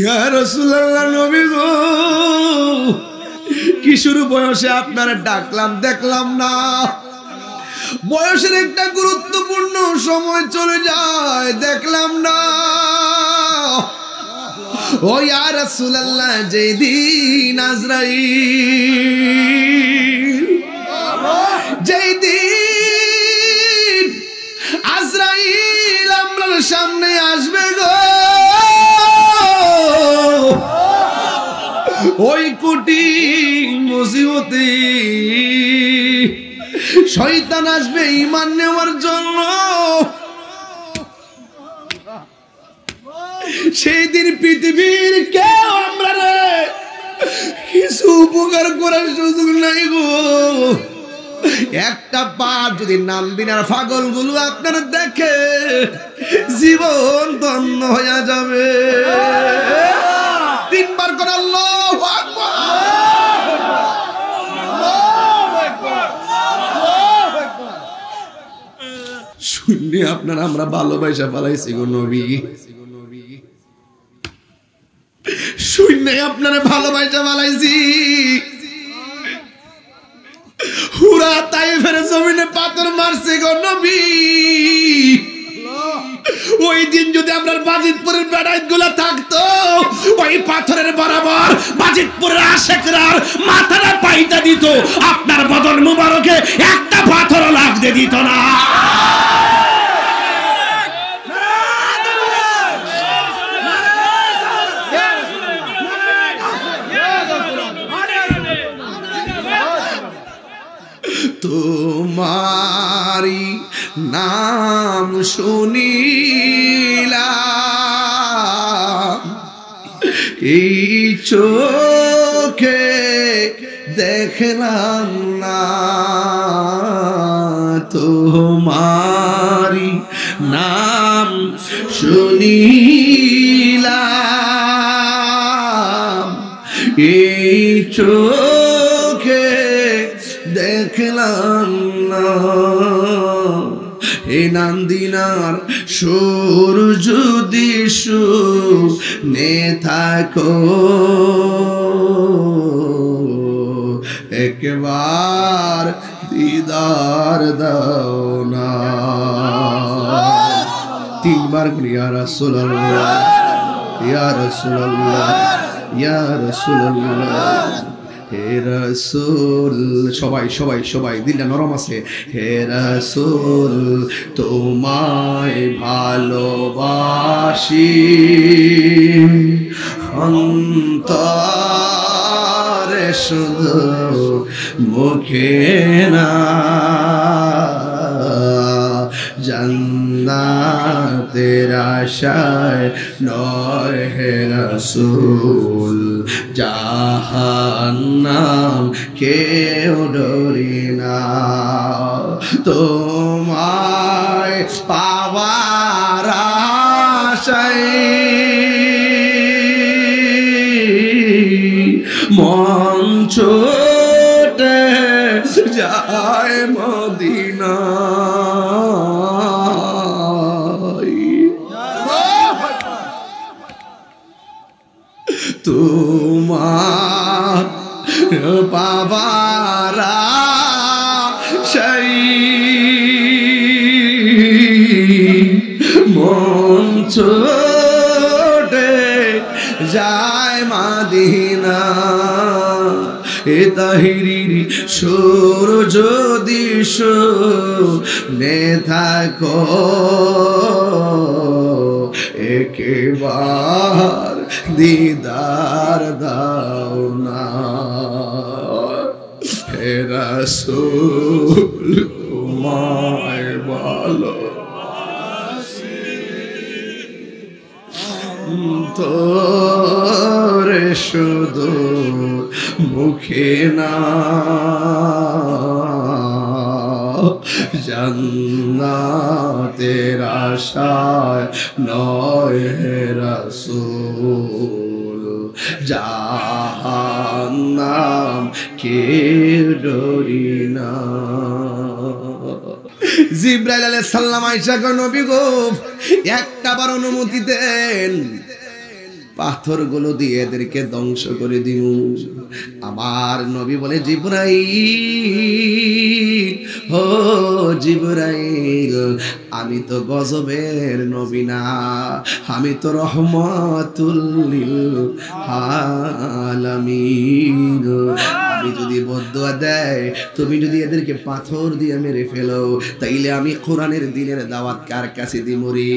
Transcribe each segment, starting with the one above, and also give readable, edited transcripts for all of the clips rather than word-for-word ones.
ইয়া রাসূলুল্লাহ, নবী গো, কিশোর বয়সে আপনার ডাকলাম, দেখলাম না। বয়সের একটা গুরুত্বপূর্ণ সময় চলে যায়, দেখলাম না। ও ইয়া রাসূলুল্লাহ, যেদিন আজরাইল, যেদিন আজরাইল আপনার সামনে আসবে গো, ওই কঠিন মুসিবতে শয়তান আসবে ঈমান নেওয়ার জন্য। সেই দিন পৃথিবীর কেউ আমরা কিছু উপকার করার সুযোগ নাই গো। একটা পা যদি নামবিনার পাগল গুলো আপনারা দেখে, জীবন ধন্য হয়ে যাবে। তিনবার করে আল্লাহু আকবার। শুনে আপনারা আমরা ভালোবাসা পালাইছি গো নবী, শুনে আপনারা ভালোবাসা পালাইছি। হুরা তাইফের জমিনে পাথর মারছে গো নবী। ওই দিন যদি আপনার বাজিতপুরের বেড়াইত গুলা থাকতো, ওই পাথরের বরাবর বাজিতপুরের আশেকরার মাথাটা পাইটা দিত, আপনার বদন মুবারকে একটা পাথরও লাগতে দিত না। তোমারি নাম শুনিলাম, এই চোখে দেখলাম না। তোমারি নাম শুনিলাম, এই চোখে দেখলাম না। এই নান্দিনার সুর যদি শুনে থাকো, একবার দিদার দাও না। তিনবার বলি ইয়া রাসূলুল্লাহ, ইয়া রাসূলুল্লাহ, ইয়া রাসূলুল্লাহ। হে রাসূল, সবাই সবাই সবাই দিলটা নরম আছে। হে রাসূল, তোমায় ভালোবাসি অন্তরে শুধু মুখে না। জান্নাতের আশায় নয় হে রাসূল, জাহান্নাম কেউ ডরি না। তোমায় পাওয়ার আশায় মন ছোটে যায় মদিনা। তোমার পাবার আশায় মন ছোটে যায় মদিনা। এ তাহিরির সুর যদি শুনে থাকো, একবার দিদার দাও না। হে রাসূল, তোমায় ভালোবাসি তোরে শুধু মুখে না। জান্নাতের আশায় নয় হে রাসূল, জাহান্নাম কেউ ডরি না। জিবরাইল আলাইহিস সালাম আয়েশা গো, নবী গো, একটা বার অনুমতি দেন, পাথরগুলো দিয়ে এদেরকে ধ্বংস করে দিব। আমার নবী বলে, জিবরাইল, ও জিবরাইল, আমি তো গজবের নবী না, আমি তো রহমাতুল লিল আলামিন। আমি যদি বদদুয়া দেয়, তুমি যদি এদেরকে পাথর দিয়ে মেরে ফেলো, তাইলে আমি কোরআনের দিনের দাওয়াত কার কাছে দিমরি?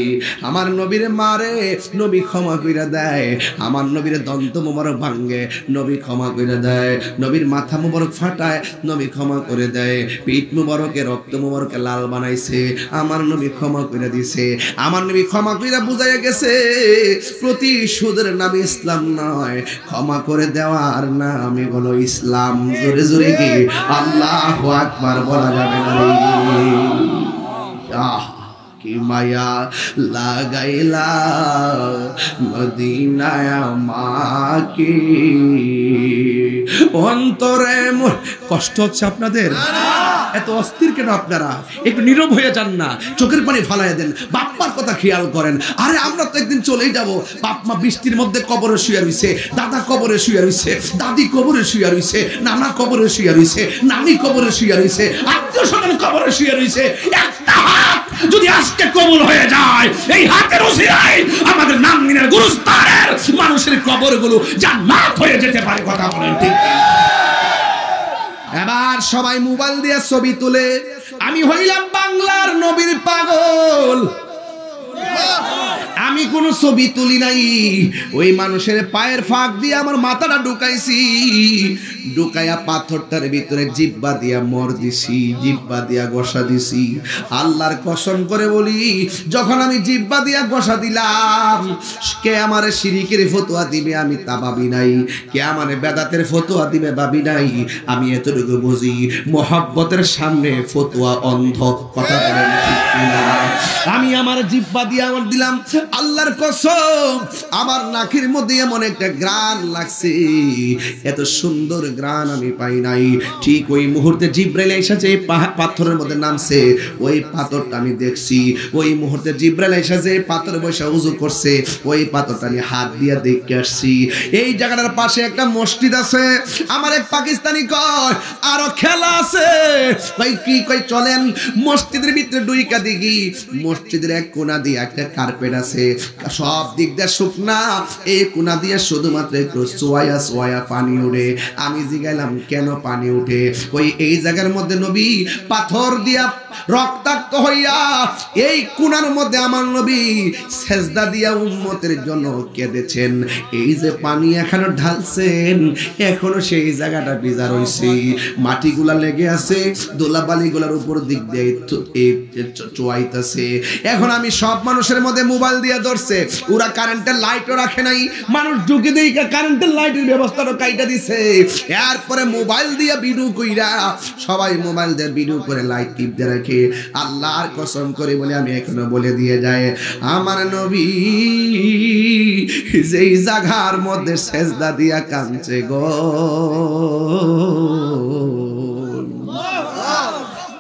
আমার নবীরে মারে, নবী ক্ষমা কইরা দেয়। আমার নবীরে দন্ত মোবারক ভাঙ্গে, নবী ক্ষমা কইরা দেয়। নবীর মাথা মোবারক ফাটায়, নবী ক্ষমা করে দেয়। পিঠ মোবারকে রক্ত মোবারকে লাল বানাইছে, আমার নবী ক্ষমা কইরা দিছে। আমার নবী ক্ষমা কইরা বুঝাইয়া গেছে, প্রতিশোধের নাম ইসলাম নয়, ক্ষমা করে দেওয়ার নামই হলো ইসলাম। জোরে জোরে কি আল্লাহু আকবার বলা যাবে না রে? আহ কি মায়া লাগাইলা মদিনায় আমাকে। অন্তরে কষ্ট হচ্ছে আপনাদের? এত অস্থির কেন আপনারা? একটু নীরব হয়ে যান না, চোখের পানি ফালাইয়া দেন, বাপ্পার কথা খেয়াল করেন। আরে আমরা তো একদিন চলেই যাব। বাপ মা বৃষ্টির মধ্যে কবরে শুয়ে রইছে, দাদা কবরে শুয়ে রইছে, দাদি কবরে শুয়ে রইছে, নানা কবরে শুয়ে রইছে, নানি কবরে শুয়ে রইছে, আত্মীয় স্বজন কবরে শুয়ে রইছে। একটা হাত যদি আজকে কবুল হয়ে যায়, এই হাতের উসিলায় আমাদের নামদিনের গুরুস্থানের মানুষের কবরগুলো জান্নাত হয়ে যেতে পারে। কথা বলেন ঠিক? এবার সবাই মোবাইল দিয়ে ছবি তুলে, আমি হইলাম বাংলার নবীর পাগল। আমি কোন ছবি তুলি নাই, ওই মানুষের পায়ের ফাঁক দিয়ে আমার মাথাটা ঢুকাইছি, ঢুকাইয়া পাথরটার ভিতরে জিব্বা দিয়া মর দিছি, জিব্বা দিয়া ঘষা দিছি। আল্লাহর কসম করে বলি, যখন আমি জিব্বা দিয়া ঘষা দিলাম, কে আমারে শিরিকের ফতোয়া দিবে আমি তা ভাবি নাই, কে আমারে বেদাতের ফতোয়া দিবে ভাবি নাই। আমি এতটুকু বুঝি, মোহাব্বতের সামনে ফতোয়া অন্ধ। কথা বলেন ঠিক কিনা? আমি আমার জিব্বা দিয়ে আমার দিলাম, আল্লাহর কসম আমার নাকের মধ্যে এমন একটা গ্রান লাগছে, এত সুন্দর গ্রান আমি পাই নাই। ঠিক ওই মুহূর্তে জিব্রাইল এসে পাথরের মধ্যে নামছে, ওই পাথরটা আমি দেখছি। ওই মুহূর্তে জিব্রাইল এসে পাথরে বসে উযু করছে, ওই পাথরটা আমি হাত দিয়ে দেখে আসছি। এই জায়গাটার পাশে একটা মসজিদ আছে। আমার এক পাকিস্তানি কয় আরো খেলা আছে। ভাই কি কই চলেন মসজিদের ভিতরে ডুইকা দেখি। মসজিদের এক কোণা দিয়ে একটা কার্পেট আছে, সব দিক দিয়ে শুকনা, এই কোণা দিয়ে শুধুমাত্র একটু সোয়া সোয়া পানি উঠে। আমি জিগাইলাম কেন পানি উঠে? ওই এই জায়গার মধ্যে নবী পাথর দিয়া রক্তাক্ত হইয়া এই কোণার মধ্যে আমার নবী সেজদা দিয়া উম্মতের জন্য কেঁদেছেন। এই যে পানি এখনো ঢালছেন, এখনো সেই জায়গাটা ভিজা রইছে, মাটিগুলা লেগে আছে, দোলাবালিগুলার উপর দিক দিয়ে চোয়াইতেছে। এখন আমি সব মানুষের মধ্যে মোবাইল দিয়ে ধরছে, ওরা কারেন্টের লাইটও রাখে নাই, মানুষ ঢুকে দিয়ে কারেন্টের লাইটের ব্যবস্থাটা কাইটা দিছে। এরপরে মোবাইল দিয়ে ভিডিও কইরা সবাই মোবাইল দিয়ে ভিডিও করে লাইট টিপ দিয়ে রাখে। আল্লাহর কসম করে বলে আমি এখনো বলে দিয়ে যায়, আমার নবী যেই জায়গার মধ্যে সেজদা দিয়া কাঁদছে গো,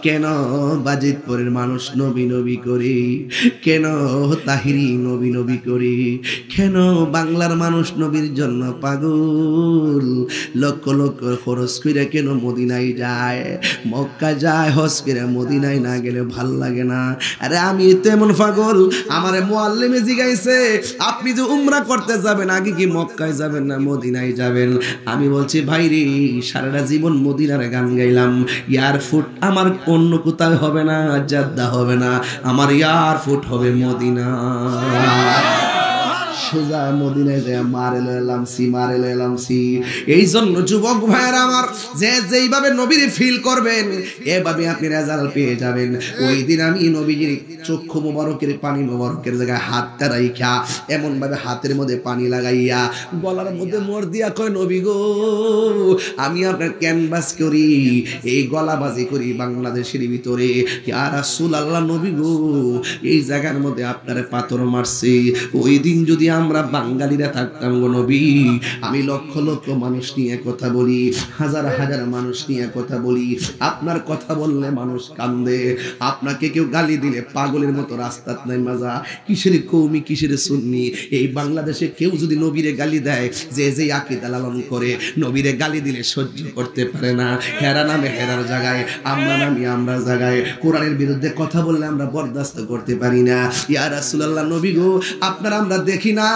কেন বাজিতপুরের মানুষ নবী নবী করে, কেন তাহিরি নবী নবী করে, কেন বাংলার মানুষ নবীর জন্য পাগল, লক্ষ লক্ষ খরচ করে কেন মদিনায় যায়, মক্কা যায়, হজ করে মদিনায় না গেলে ভাল লাগে না। আরে আমি তো এমন পাগল, আমারে মুআল্লিমে জিগাইছে আপনি যে উমরা করতে যাবেন আগে কি মক্কায় যাবেন না মদিনায় যাবেন? আমি বলছি ভাই রে, সারাটা জীবন মদিনার গান গাইলাম, এয়ারফুট আমার অন্য কোথাও হবে না, জাদ্দা হবে না, আমার এয়ারফুট হবে মদিনা। সোজা মদিনায় যায় মারে লইলাম সি। এই জন্য যুবক ভাইয়েরা আমার, যে যেইভাবে নবীর ফিল করবেন এভাবে আপনি রেজাল্ট পেয়ে যাবেন। ওই দিন আমি নবীজির চক্ষু মোবারকের পানি মোবারকের জায়গায় হাতটা রাইখা এমন ভাবে হাতের মধ্যে পানি লাগাইয়া গলার মধ্যে মোর দিয়া কয়, নবী গো আমি আপনার ক্যানভাস করি, এই গলাবাজি করি বাংলাদেশের ভিতরে, ইয়া রাসূলুল্লাহ নবী গো এই জায়গার মধ্যে আপনারে পাথর মারছে, ওই দিন যদি আমরা বাঙালিরা থাকতাম গো নবী, আমি লক্ষ লক্ষ মানুষ নিয়ে কথা বলি, হাজার হাজার মানুষ নিয়ে কথা বলি, আপনার কথা বললে মানুষ কান্দে, আপনাকে কেউ গালি দিলে পাগলের মতো রাস্তাত নাই মাজা, কিসের কওমি কিসের সুন্নি। এই বাংলাদেশে কেউ যদি নবীরে গালি দেয়, যে যে আকীদা লালন করে, নবীরে গালি দিলে সহ্য করতে পারে না, হেরা নামে হেরার জায়গায়, আমরা নামে আমরা জায়গায়, কোরআনের বিরুদ্ধে কথা বললে আমরা বরদাস্ত করতে পারি না। ইয়া রাসূলুল্লাহ, নবী গো, আপনারা আমরা দেখি না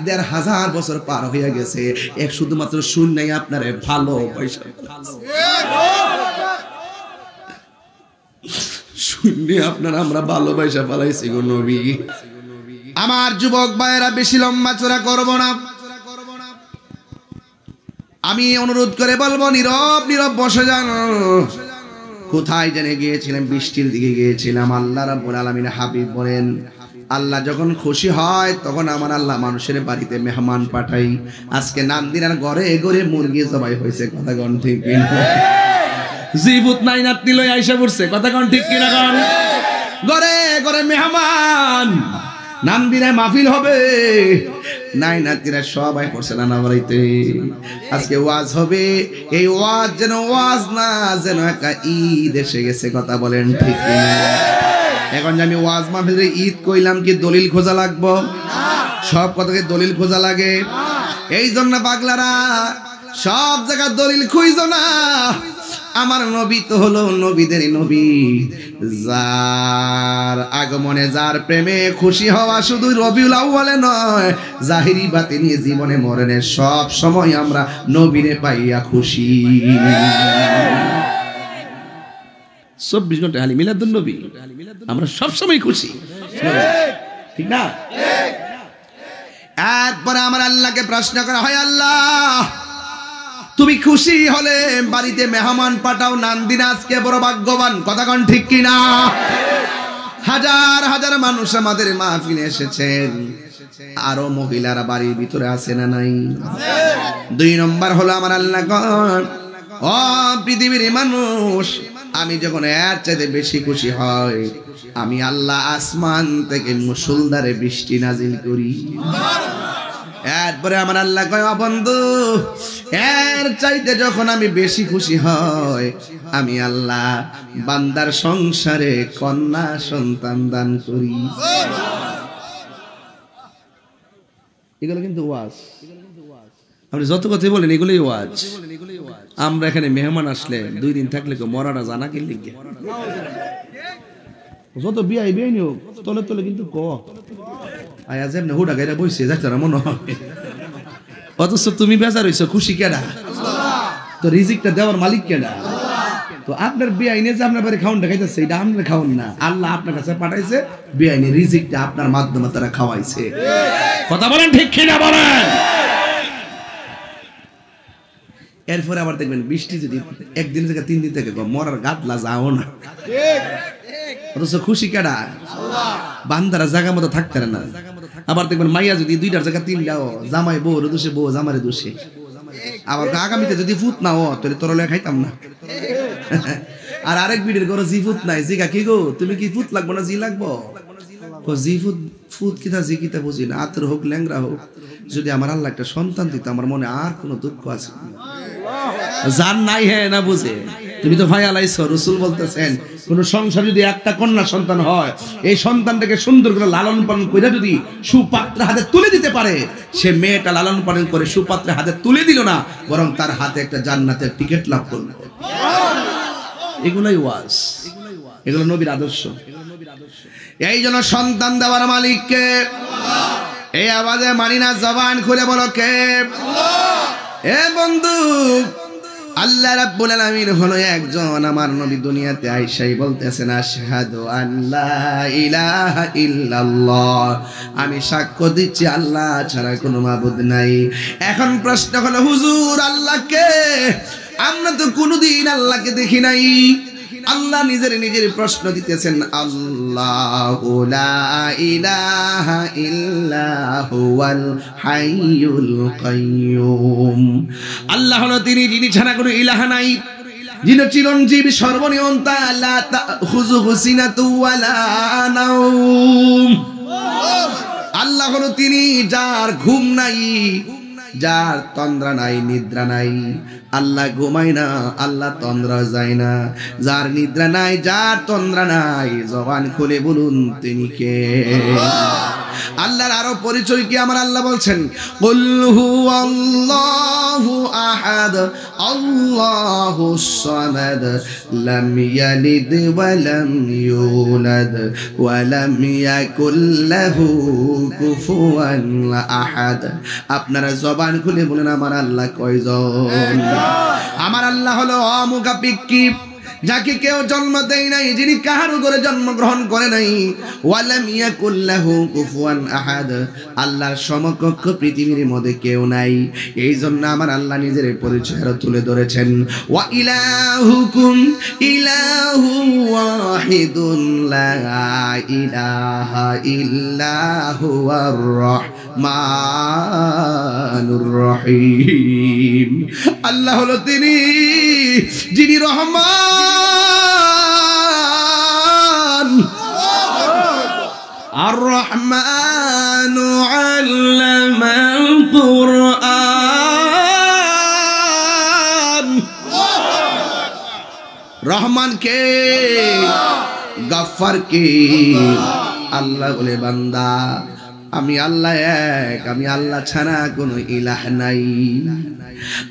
১৫০০ বছর পার হয়ে গেছে, এক শুধুমাত্র শুননাই আপনারে ভালো পয়সা শুননি আপনারা আমরা ভালোবাসা পালাইছি গো নবী। আমার যুবক ভাইয়েরা, বেশি লম্বা চড়া করব না, আমি অনুরোধ করে বলবো, নীরব নীরব বসে যান। কোথায় জেনে গিয়েছিলাম? বৃষ্টির দিকে গিয়েছিলাম। আল্লাহ রাব্বুল আলামিন হাবিব বলেন, আল্লাহ যখন খুশি হয় তখন আমার আল্লাহ মানুষের বাড়িতে মেহমান পাঠাই। আজকে নান্দিনার ঘরে ঘরে মুরগি জবাই হয়েছে, কথা কোন ঠিক কিনা? জিবুত নাই নাতনি লই আইসা পড়ছে, কথা কোন ঠিক কিনা? কোন ঘরে ঘরে মেহমান, নান্দিনায় মাহফিল হবে, নাই নাতিরা সবাই পড়ছে নানা বাড়িতে। আজকে ওয়াজ হবে, এই ওয়াজ যেন ওয়াজ না, যেন একটা ঈদ এসে গেছে, কথা বলেন ঠিক কিনা? এখন যে আমি ওয়াজ মাহফিলে ঈদ কইলাম, কি দলিল খোঁজা লাগবো? সব কথাকে দলিল খোঁজা লাগে। এই জন্য পাগলারা সব জায়গায় দলিল খুঁজো না। আমার নবী তো হলো নবীদের নবী, যার আগমনে যার প্রেমে খুশি হওয়া শুধু রবিউল আউয়ালে নয়, জাহিরি বাতিনি জীবনে মরণে সব সময় আমরা নবীরে পাইয়া খুশি। 24 ঘন্টা হালি মিলাদুন নবী, আমরা সব সময় খুশি, ঠিক না? এরপরে আমার আল্লাহকে প্রশ্ন করা হয়, আল্লাহ তুমি খুশি হলে বাড়িতে মেহমান পাঠাও, নান্দিনা আজকে বড় ভাগ্যবান, কথা কোন ঠিক কিনা? হাজার হাজার মানুষ আমাদের মাহফিলে এসেছেন, আরো মহিলারা বাড়ির ভিতরে আছে না নাই? 2 নম্বর হলো আমার আল্লাহ কন, ও পৃথিবীর মানুষ, আমি যখন এর চাইতে বেশি খুশি হয়, আমি আল্লাহ আসমান থেকে মুষলধারে বৃষ্টি নাজিল করি। এরপরে আমার আল্লাহ কয়, বন্ধু, এর চাইতে যখন আমি বেশি খুশি হয়, আমি আল্লাহ বান্দার সংসারে কন্যা সন্তান দান করি। এগুলো কিন্তু ওয়াজ, আপনি যত কথা বলেন এগুলোই ওয়াজ। আমরা এখানে মেহমান আসলে 2 দিন থাকলে মরাটা জানা কি লিখে, যত বিয়াই বিয়ে নিও তলে তলে কিন্তু ক আয়া যেমন হুডা গাইরা বইছে যাচ্ছে না মনে হয়, অথচ তুমি বেজার হইছো, খুশি কেডা? তো রিজিকটা দেওয়ার মালিক কেডা? তো আপনার বেআইনে যে আপনার বাড়ি খাওয়ানটা খাইতেছে, এটা আপনার খাওয়ান না, আল্লাহ আপনার কাছে পাঠাইছে, বেআইনে রিজিকটা আপনার মাধ্যমে তারা খাওয়াইছে, কথা বলেন ঠিক কিনা বলেন? এরপরে আবার দেখবেন বৃষ্টি যদি 1 দিন থেকে 3 দিন থেকে মরার গাদলা যাও না, অথচ খুশি কেডা? বান্দারা জায়গা মতো থাকতে না। আবার দেখবেন মাইয়া যদি 2টার জায়গা 3টাও, জামাই বউ দোষে, বউ জামারে দোষে। আবার আগামীতে যদি ফুট না ও তাহলে তোরলে খাইতাম না। আর আরেক বিড়ির ঘরে জি ফুট নাই, জিগা কি গো তুমি কি ফুট লাগবো না জি লাগবো? জি ফুট ফুট কিতা জি কিতা বুঝি না, আতর হোক ল্যাংরা হোক, যদি আমার আল্লাহ একটা সন্তান দিত আমার মনে আর কোনো দুঃখ আছে যার নাই, হ্যাঁ না বুঝে? তুমি তো ভাই আলাইছো, রাসূল বলতেছেন কোন সংসার যদি একটা কন্যা সন্তান হয়, এই সন্তানটাকে সুন্দর করে লালন পালন করে যদি সুপাত্রের হাতে তুলে দিতে পারে, সে মেয়েটা লালন পালন করে সুপাত্রের হাতে তুলে দিল না, বরং তার হাতে একটা জান্নাতের টিকিট লাভ করলো। এগুলাই ওয়াজ, এগুলো নবীর আদর্শ। এই জন্য সন্তান দেওয়ার মালিক কে? এই আওয়াজে মানি না, জবান খুলে বলো কে? এ বন্ধু, আল্লাহ রাব্বুল আলামিন হলো একজন। আমার নবী দুনিয়াতে আইসাই বলতেছেন, আশহাদু আল্লা ইলাহা ইল্লাল্লাহ, আমি সাক্ষ্য দিচ্ছি আল্লাহ ছাড়া কোনো মাবুদ নাই। এখন প্রশ্ন হলো, হুজুর আল্লাহ কে? আমরা তো কোনোদিন আল্লাহকে দেখি নাই। আল্লাহ নিজের প্রশ্ন দিতেছেন, আল্লাহু লা ইলাহা ইল্লা হুয়াল হাইয়ুল কাইয়্যুম। আল্লাহ হলো তিনি যিনি ছাড়া কোনো ইলাহ নাই, যিনি চিরঞ্জীব সর্বনিয়ন্তা, লা তাখুযুহু সিনাতু ওয়ালা নাওম। আল্লাহ হলো তিনি যার ঘুম নাই, যার তন্দ্রা নাই, নিদ্রা নাই। আল্লাহ ঘুমায় না, আল্লাহ তন্দ্রা যায় না। যার নিদ্রা নাই, যার তন্দ্রা নাই, জবান খুলে বলুন তিনি কে? আল্লাহর আরো পরিচয় কি আমার আল্লাহ বলছেন, কুল হুয়াল্লাহু আহাদ আল্লাহুস সামাদ লাম ইয়ালিদ ওয়া লাম ইউলাদ ওয়া লাম ইয়াকুল লাহু কুফুয়ান আহাদ। আপনারা জবান খুলে বলেন আমার আল্লাহ কয়জন? আমার আল্লাহ হলো অমুখাপেক্ষী, যাকে কেউ জন্ম দেয় নাই, যিনি কাহার উপরে জন্মগ্রহণ করে নাই। ওয়ালাম ইয়াকুল লাহু কুফুয়ান আহাদ, আল্লাহর সমকক্ষ পৃথিবীর মধ্যে কেউ নাই। এই জন্য আমার আল্লাহ নিজের পরিচয় আরো তুলে ধরেছেন, ওয়া ইলাহুকুম ইলাহু ওয়াহিদুন লা ইলাহা ইল্লা হুয়ার রহমানুর রহিম। আল্লাহ হলো তিনি যিনি রহমান, আর রহমানু আল্লামাল কুরআন। রহমান কে? গফফার কে? আল্লাহ বলে বান্দা আমি আল্লাহ এক, আমি আল্লাহ ছাড়া কোনো ইলাহ নাই।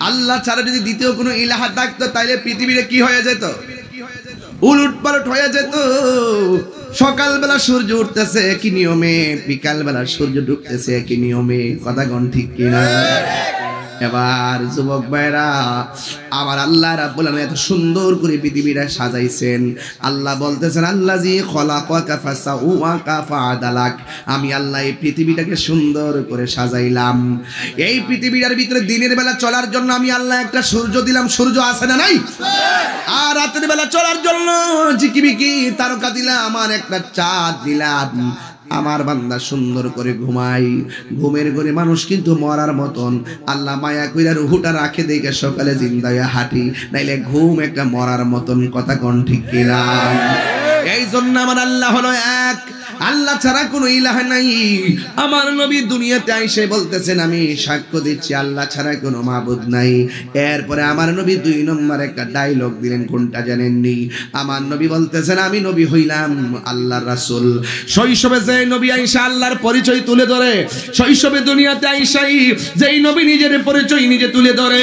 আল্লাহ ছাড়া যদি দ্বিতীয় কোনো ইলাহ থাকতো তাইলে পৃথিবীতে কি হয়ে যেত? উলট পালট হয়ে যেত। সকালবেলা সূর্য উঠতেছে একই নিয়মে, বিকালবেলা সূর্য ডুবতেছে একই নিয়মে। কথা কোন ঠিক কিনা? এবার যুবক ভাইরা, আমার আল্লাহ রাব্বুল আলামিন এত সুন্দর করে পৃথিবীটা সাজাইছেন। আল্লাহ বলতেছেন, আল্লাযী খলাকাকা ফাসাওয়াকা ফাআদালাক। আমি আল্লাহ এই পৃথিবীটাকে সুন্দর করে সাজাইলাম। এই পৃথিবীটার ভিতরে দিনের বেলা চলার জন্য আমি আল্লাহ একটা সূর্য দিলাম। সূর্য আছে না নাই? আর রাতের বেলা চলার জন্য ঝিকিমিকি তারকা দিলাম, আমার একটা চাঁদ দিলাম। আমার বান্দা সুন্দর করে ঘুমাই, ঘুমের ঘরে মানুষ কিন্তু মরার মতন। আল্লাহ মায়া কইরা রুহুটা রাখে দেখে সকালে জিন্দায় হাঁটি, নাইলে ঘুম একটা মরার মতন। কথা কোন ঠিক কিনা? এই জন্য আমার আল্লাহ হলো এক, আল্লাহ ছাড়া কোনো ইলাহ নাই। আমার নবী দুনিয়াতে আইসে বলতেছেন, আমি সাক্ষ্য দিচ্ছি আল্লাহ ছাড়া কোনো মাবুদ নাই। এরপরে আমার নবী 2 নম্বর একটা ডায়লগ দিলেন, কোনটা জানেননি? আমার নবী বলতেছেন, আমি নবী হইলাম আল্লাহর রাসূল। শৈশবে যে নবী আইসা আল্লাহর পরিচয় তুলে ধরে, শৈশবে দুনিয়াতে আইসাই যেই নবী নিজের পরিচয় নিজে তুলে ধরে,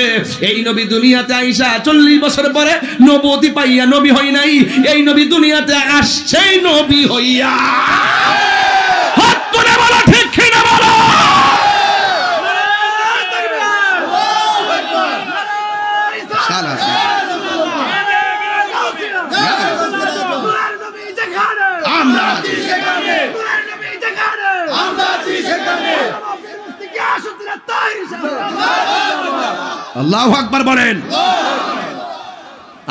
এই নবী দুনিয়াতে আইসা 40 বছর পরে নবুয়তি পাইয়া নবী হয় নাই। এই নবী দুনিয়াতে আসছেই নবী হইয়া। হাত তুলে বলো ঠিক কিনা বলো। আল্লাহু আকবার বলেন।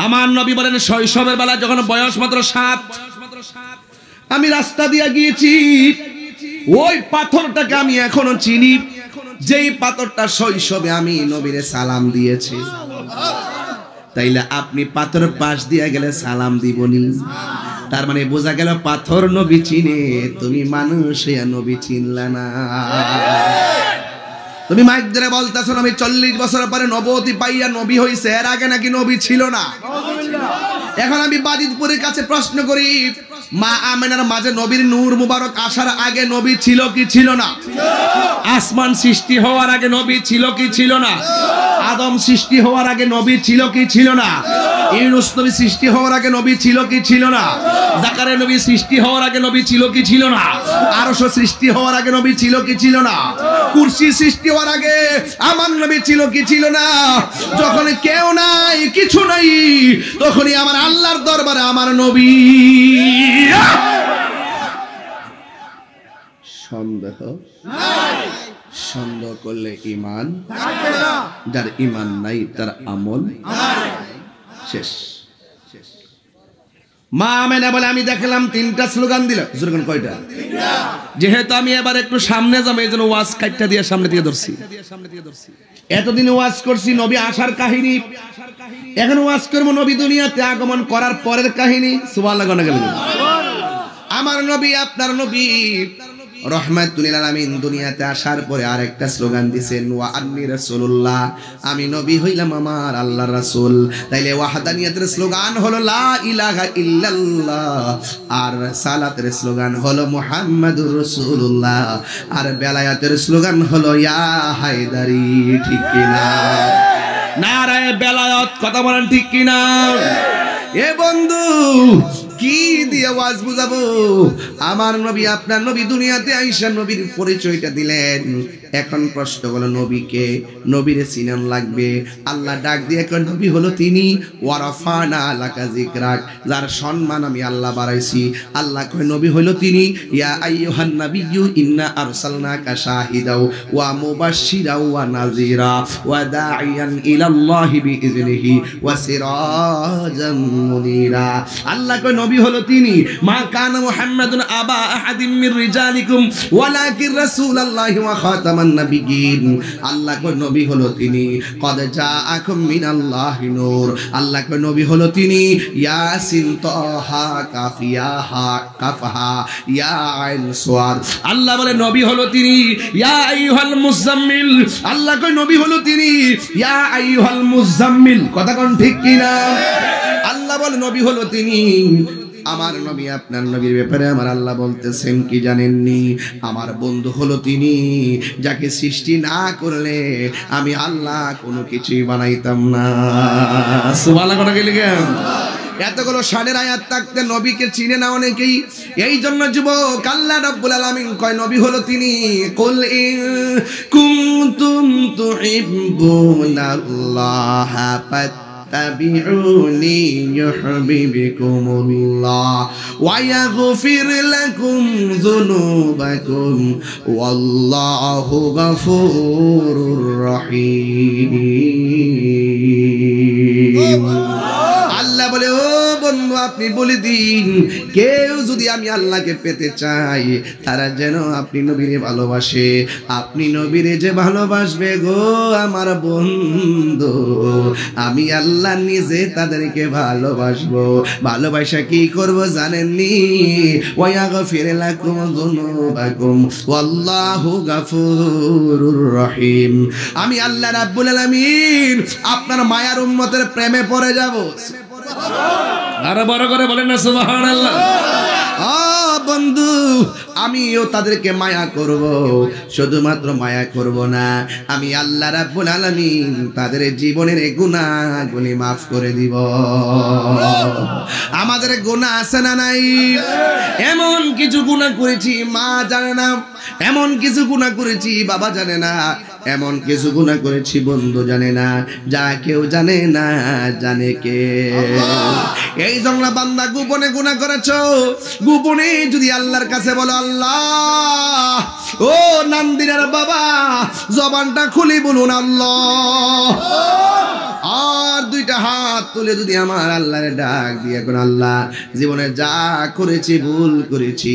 আমার নবী বলেন, শৈশবের বেলা যখন বয়স মাত্র 7, আমি রাস্তা দিয়ে গিয়েছি, ওই পাথরটাকে আমি এখনো চিনি, যেই পাথরটা শৈশবে আমি নবীরে সালাম দিয়েছি। তাইলে আপনি পাথর পাশ দিয়ে গেলে সালাম দিবনি? তার মানে বোঝা গেল পাথর নবী চিনে, তুমি মানুষ হইয়া নবী চিনলা না। তুমি মাইক ধরে বলতেছো আমি 40 বছর পরে নবুয়তি পাইয়া নবী হইছে, এর আগে নাকি নবী ছিল না? এখন আমি বাজিতপুরের কাছে প্রশ্ন করি, মা আমেনার মাঝে নবীর নূর মুবারক আসার আগে নবী ছিল কি ছিল না? আসমান সৃষ্টি হওয়ার আগে নবী ছিল কি ছিল না? আদম সৃষ্টি হওয়ার আগে নবী ছিল কি ছিল না? ইউনূস নবী সৃষ্টি হওয়ার আগে নবী ছিল কি ছিল না? জাকারিয়া নবী সৃষ্টি হওয়ার আগে নবী ছিল কি ছিল না? আরশ সৃষ্টি হওয়ার আগে নবী ছিল কি ছিল না? কুরসি সৃষ্টি হওয়ার আগে আমার নবী ছিল কি ছিল না? যখন কেউ নাই, কিছু নাই, তখনই আমার আল্লাহর দরবারে আমার নবী। সন্দেহ নাই, সন্দেহ করলে ঈমান থাকবে না, যার ঈমান নাই তার আমল নাই, শেষ। মা আমেনা বলে, আমি দেখলাম 3টা স্লোগান দিল। স্লোগান কয়টা? 3টা। যেহেতু আমি এবার একটু সামনে যাবো, এই জন্য ওয়াজ কাটটা দিয়ে সামনে দিয়ে ধরছি। এতদিন ওয়াজ করছি নবী আসার কাহিনী, এখন ওয়াজ করবো নবী দুনিয়াতে আগমন করার পরের কাহিনী। সুবহানাল্লাহ। আমার নবী আপনার নবী রহমাতুল লিল আলামিন দুনিয়াতে আসার পরে আরেকটা স্লোগান দিয়েছেন, ওয়া আন্নী রাসূলুল্লাহ, আমি নবী হইলাম আমার আল্লাহর রাসূল। তাইলে ওয়াহদানিয়াতের স্লোগান হলো লা ইলাহা ইল্লাল্লাহ, আর সালাতের স্লোগান হলো মুহাম্মাদুর রাসূলুল্লাহ, আর বেলায়াতের স্লোগান হলো ইয়া হায়দারি। ঠিক কিনা? নারায়ে বেলায়াত, কথা বলেন ঠিক কিনা? এ বন্ধু, কি দিয়ে ওয়াজ বুঝাবো? আমার নবী, আপনার নবী দুনিয়াতে আইসা নবীর পরিচয়টা দিলেন। এখন প্রশ্ন হলো, নবীকে, নবীরে চিনান লাগবে। আল্লাহ ডাক দিয়ে কয়, নবী হলো তিনি, ওয়ারাফানা লাকা যিকরাক, যার সম্মান আমি আল্লাহ বাড়াইছি। আল্লাহ কয় নবী হলো তিনি, ইয়া আইয়ুহান নাবিয়্যু ইন্না আরসালনাকা শাহিদাও ওয়া মুবাশশিরাও ওয়া নাযীরা ওয়া দাঈয়ান ইলাল্লাহি বিইজনিহি ওয়া সিরাজাম মুনীরা। আল্লাহ কয় নবী হলো তিনি, মা কানা মুহাম্মাদুন আবা আহাদিম মির রিজালিকুম ওয়ালাকিন রাসূলুল্লাহি ওয়া খাতামান নাবিয়্যিন। আল্লাহ কয় নবী হলো তিনি, কদ জাআকুম মিনাল্লাহি নূর। আল্লাহ কয় নবী হলো তিনি, ইয়াসিন তাহা কাফিয়া হা কাফহা ইয়া আইন সুয়াদ। আল্লাহ বলে নবী হলো তিনি, ইয়া আইয়ুহাল মুজাম্মিল। আল্লাহ কয় নবী হলো তিনি, ইয়া আইয়ুহাল মুজাম্মিল। কথা কোন ঠিক কিনা? আল্লাহ বলে নবী হলো তিনি। আমার নবী, আপনার নবীর ব্যাপারে আমার আল্লাহ বলতেছেন কি জানেননি? আমার বন্ধু হলো তিনি, যাকে সৃষ্টি না করলে আমি আল্লাহ কোনো কিছুই বানাইতাম না। সুবহানাল্লাহ। কথা গেলে কেন? এতগুলো শানের আয়াত থাকতে নবীকে চিনে না অনেকেই। এই জন্য যুবক, আল্লাহ রাব্বুল আলামিন কয় নবী হলো তিনি, কুল ইন কুনতুম তুহিব্বুনাল্লাহ ফাত্তাবিউনি ইউহিব্বুকুমুল্লাহ ওয়া ইয়াগফির লাকুম যুনুবাকুম ওয়াল্লাহু গফুরুর রহিম। আল্লাহ বলে, ও বন্ধু, আপনি বলে দিন, কেউ যদি আমি আল্লাহকে পেতে চাই, তারা যেন আপনি নবীরে ভালোবাসে। আপনি নবীরে যে ভালোবাসবে গো আমার বন্ধু, আমি আল্লাহ নিজে তাদেরকে ভালোবাসবো। ভালোবাসা কি করব জানেননি? ওয়া ইয়াগফির লাকুম যুনুবাকুম ওয়াল্লাহু গফুরুর রহিম। আমি আল্লাহ রাব্বুল আলামিন আপনার মায়ার উম্মতের প্রেমে পড়ে যাব। আরে বড় করে বলেন না সুবহানাল্লাহ। বন্ধু, আমিও তাদেরকে মায়া করব। শুধুমাত্র মায়া করব না, আমি আল্লাহ রাব্বুল আলামিন তাদের জীবনের গুনাহগুলি মাফ করে দিব। আমাদের গুনাহ আছে না নাই? এমন কিছু গুনাহ করেছি মা জানে না, এমন কিছু গুনাহ করেছি বাবা জানে না, এমন কিছু গুনাহ করেছি বন্ধু জানে না, যা কেউ জানে না জানে কে? এই জন্য বান্দা, গোপনে গুনাহ করেছো, গোপনে যদি আল্লাহর কাছে বলো, আল্লাহ, ও নান্দিরার বাবা, জবানটা খুলে বলুন আল্লাহ, আর দুইটা হাত তুলে যদি আমার আল্লাহরে ডাক দিয়ে কোন আল্লাহ, জীবনে যা করেছি ভুল করেছি,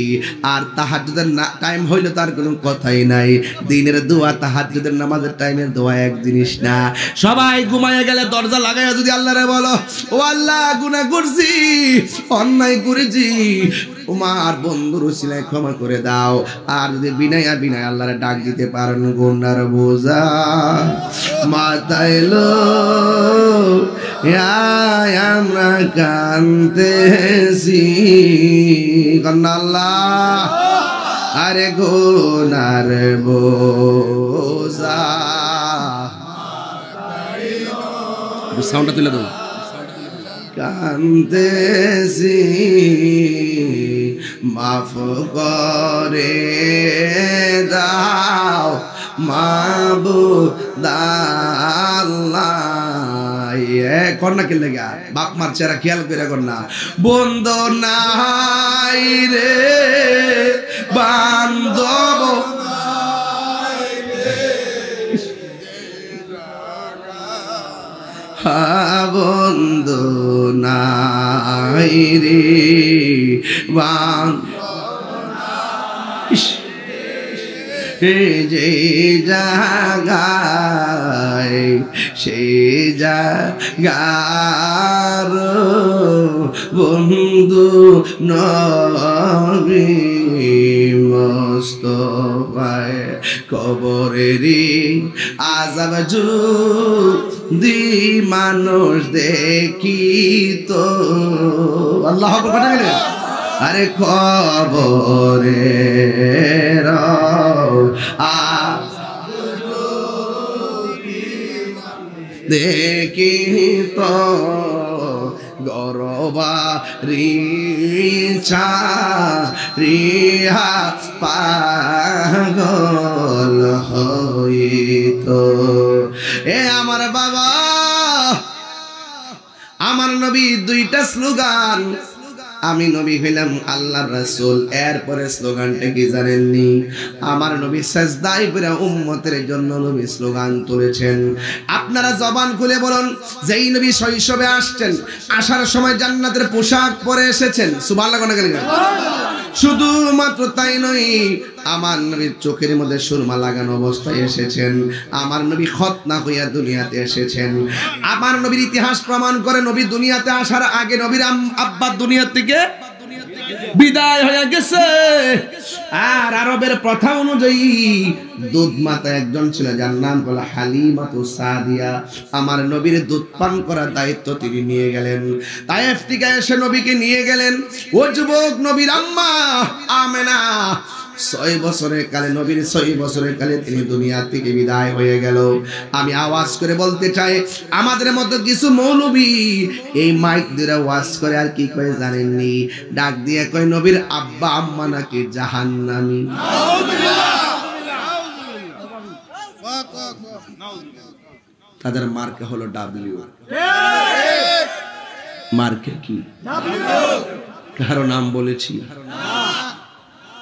আর তাহাজ্জুদের টাইম হইলো তার কোনো কথাই নাই। দিনের দোয়া তাহাজ্জুদের নামাজের টাইমের দোয়া এক জিনিস না। সবাই ঘুমায় গেলে দরজা লাগাইয়া যদি আল্লাহরে বলো, ও আল্লাহ, গুনাহ করছি, অন্যায় করেছি, তোমার বন্ধুর উসিলায় ক্ষমা করে দাও। আর যদি বিনয় আল্লাহরে ডাক দিতে পারেন, গুনার বোঝা মাথায় লো, আমরা কাঁদতেছি কন্যা আল্লাহ, আরে গুনার বোঝা। সাউন্ডটা তুলে দাও। কান্দেছি মাফ করে দাও মাবুদ আল্লাহ। কন্যা কে লেগা বাপ মার চেহারা খেয়াল করে কন্যা, বন্ধ নাই রে বান্ধব, বন্ধু নাই রে যে জাগায় সে জাগার বন্ধু নবী মুস্তফায় কবরেরই আযাব যদি মানুষ দেখিত আল্লাহু আকবার পড়ে গেলেন আরে কবরের দেখিত গরবারিচা রিহা পাগল হইত এ আমার বাবা আমার নবী দুইটা স্লোগান আমি নবী হইলাম আল্লাহর রাসূল এরপরে স্লোগানটা কি জানেননি আমার নবী সাজদায় পড়ে উম্মতের জন্য নবী স্লোগান তুলেছেন আপনারা জবান খুলে বলুন যেই নবী শৈশবে আসছেন আসার সময় জান্নাতের পোশাক পরে এসেছেন সুবহানাল্লাহ কোন গেলেন শুধুমাত্র তাই নয় আমার নবীর চোখের মধ্যে সুরমা লাগানো অবস্থায় এসেছেন আমার নবী খতনা হইয়া দুনিয়াতে এসেছেন আমার নবীর ইতিহাস প্রমাণ করে নবী দুনিয়াতে আসার আগে নবীর আব্বা দুনিয়া থেকে বিদায় হয়ে গেছে আর আরবের প্রথা অনুযায়ী দুধ মাতা একজন ছিল যার নাম হলো হালিমাতু সাদিয়া আমার নবীর দুধ পান করার দায়িত্ব তিনি নিয়ে গেলেন তায়েফ থেকে এসে নবীকে নিয়ে গেলেন ও যুবক নবীর আম্মা আমেনা 6 বছরের কালে নবীর 6 বছরের কালে তিনি দুনিয়া থেকে বিদায় হয়ে গেল আমি আওয়াজ করে বলতে চাই আমাদের মতো কিছু মৌলবী এই মাইক দিয়ে ওয়াজ করে আর কি কয় জানেননি ডাক দিয়ে কয় নবীর আব্বা আম্মা নাকি জাহান্নামী তাদের মার্কা হলো ডাব্লিউ মার্কা কি কারো নাম বলেছি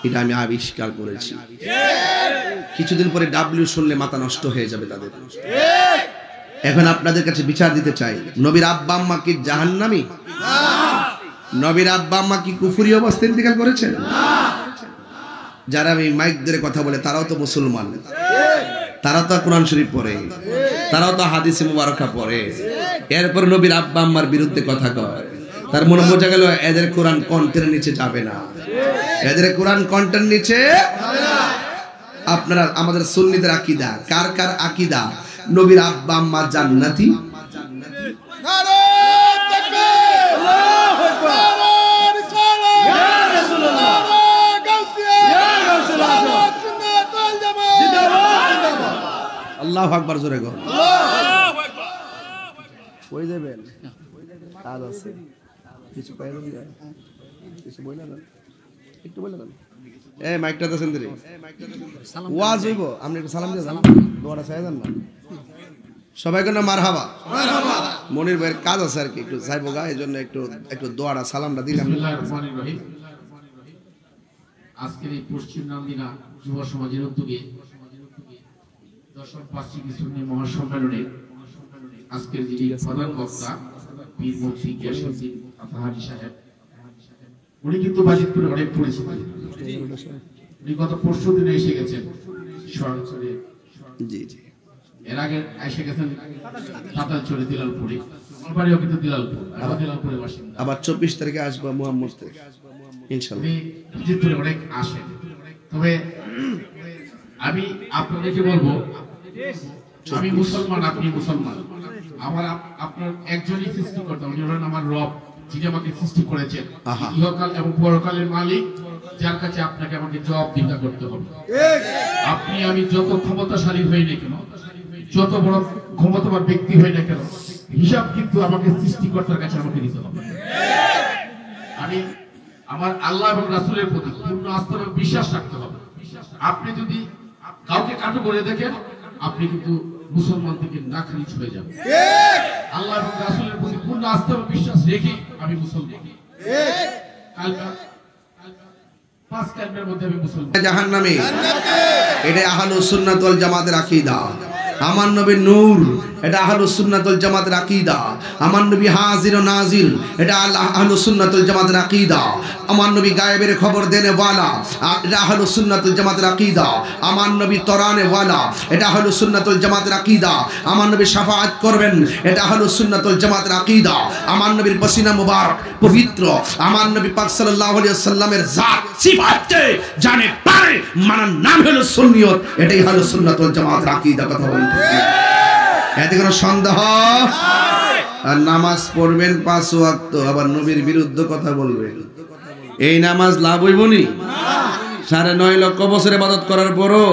এটা আমি আবিষ্কার করেছি কিছুদিন পরে ডাব্লিউ শুনলে মাথা নষ্ট হয়ে যাবে তাদের এখন আপনাদের কাছে বিচার দিতে চাই নবীর আব্বা আম্মা কি জাহান্নামী না নবীর আব্বা আম্মা কি কুফরি অবস্থায় ইন্তেকাল করেছেন না যারা আমি মাইক ধরে কথা বলে তারাও তো মুসলমান তারা তো কোরআন শরীফ পড়ে তারাও তো হাদিসে মুবারকা পড়ে এরপর নবীর আব্বা আম্মার বিরুদ্ধে কথা কয় তার মনে বোঝা গেল এদের কোরআন কন্টেন্টের নিচে যাবে না এদের কোরআন কন্টেন্ট নিচে যাবে না আপনারা আমাদের সুন্নিদের আকীদা কার কার আকীদা নবীর আব্বা আম্মা জান্নাতি নারে তাকবীর আল্লাহু আকবার নারে রিসালাত ইয়া রাসূলুল্লাহ নারে গাউসিয়া ইয়া রাসূলুল্লাহ সুন্নাত ওয়াল জামাত জিন্দাবাদ আল্লাহু আকবার জোরে গো আল্লাহু আকবার কই যাবেন কাজ আছে কিছু পাইলেন না কিছু বলেন না একটু বলে দেন এই মাইকটা দেন দেরি ওয়াজ হইব আপনি একটু সালাম দিয়ে যান দোয়াটা চাই দেন না সবাইকে না মারহাবা মারহাবা মনির ভাইয়ের কাজ আছে আর কি একটু চাইবো গা এজন্য একটু দোয়াটা সালামটা দিলাম আজকের এই পশ্চিম নামদিনা যুব সমাজের উদ্যোগে দশম বার্ষিক সুন্নি মহাসম্মেলনে আজকের যিনি প্রধান বক্তা পীর মুফতি গিয়াসউদ্দিন আতাহারি সাহেব উনি কিন্তু বাজিতপুরে অনেক পরিচিত উনি গত পরশু দিনে এসে গেছেন সরাসরি জি জি এর আগে এসে গেছেন পাতালচরে দিলালপুরে আমার বাড়িও কিন্তু দিলালপুর আবার দিলালপুরে বাসিন্দা আবার 24 তারিখে আসবো মুহাম্মদ থেকে ইনশাআল্লাহ বাজিতপুরে অনেক আসেন তবে আমি আপনাদেরকে বলবো আমি মুসলমান আপনি মুসলমান আমার আপনার একজনই সৃষ্টিকর্তা উনি হলেন আমার রব যিনি আমাকে সৃষ্টি করেছেন ইহকাল এবং পরকালের মালিক যার কাছে আপনাকে আমাকে জবাবদিহিতা করতে হবে আপনি আমি যত ক্ষমতাশালী হই না কেন যত বড় ক্ষমতাবান ব্যক্তি হই না কেন হিসাব কিন্তু আমাকে সৃষ্টিকর্তার কাছে আমাকে দিতে হবে আমি আমার আল্লাহ এবং রাসূলের প্রতি পূর্ণ আস্থা এবং বিশ্বাস রাখতে হবে আপনি যদি কাউকে কাটো করে দেখেন আপনি কিন্তু মুসলমান থেকে নাখারিজ হয়ে যাবেন আল্লাহ এবং রাসূলের প্রতি পূর্ণ আস্থা এবং বিশ্বাস রেখে আমি মুসলমান কালকা 5 কালমের মধ্যে আমি মুসলমান জাহান্নামী এটা আহলুস সুন্নাত ওয়াল জামাতের আকীদা আমার নবী নূর, এটা আহলুস সুন্নাতুল জামাতের আকীদা। আমার নবী হাজির ও নাজির, এটা আহলুস সুন্নাতুল জামাতের আকীদা। আমার নবী গায়েবের খবর দেনে ওয়ালা, এটা আহলুস সুন্নাতুল জামাতের আকীদা। আমার নবী তরানে ওয়ালা, এটা আহলুস সুন্নাতুল জামাতের আকীদা। আমার নবী শাফাআত করবেন, এটা আহলুস সুন্নাতুল জামাতের আকীদা। আমার নবীর পসিনা মুবারক পবিত্র। আমার নবী পাক সাল্লাল্লাহু আলাইহি ওয়াসাল্লামের জাত সিফাতকে জানে পারে মানার নাম হলো সুন্নিয়ত, এটাই হলো সুন্নাতুল জামাতের আকীদা। কথা বলেন ঠিক কি? এতে কোনো সন্দেহ? আর নামাজ পড়বেন 5 ওয়াক্ত, আবার নবীর বিরুদ্ধে কথা বলবেন, এই নামাজ লাভ হইব নি? 9.5 লক্ষ বছর ইবাদত করার পরও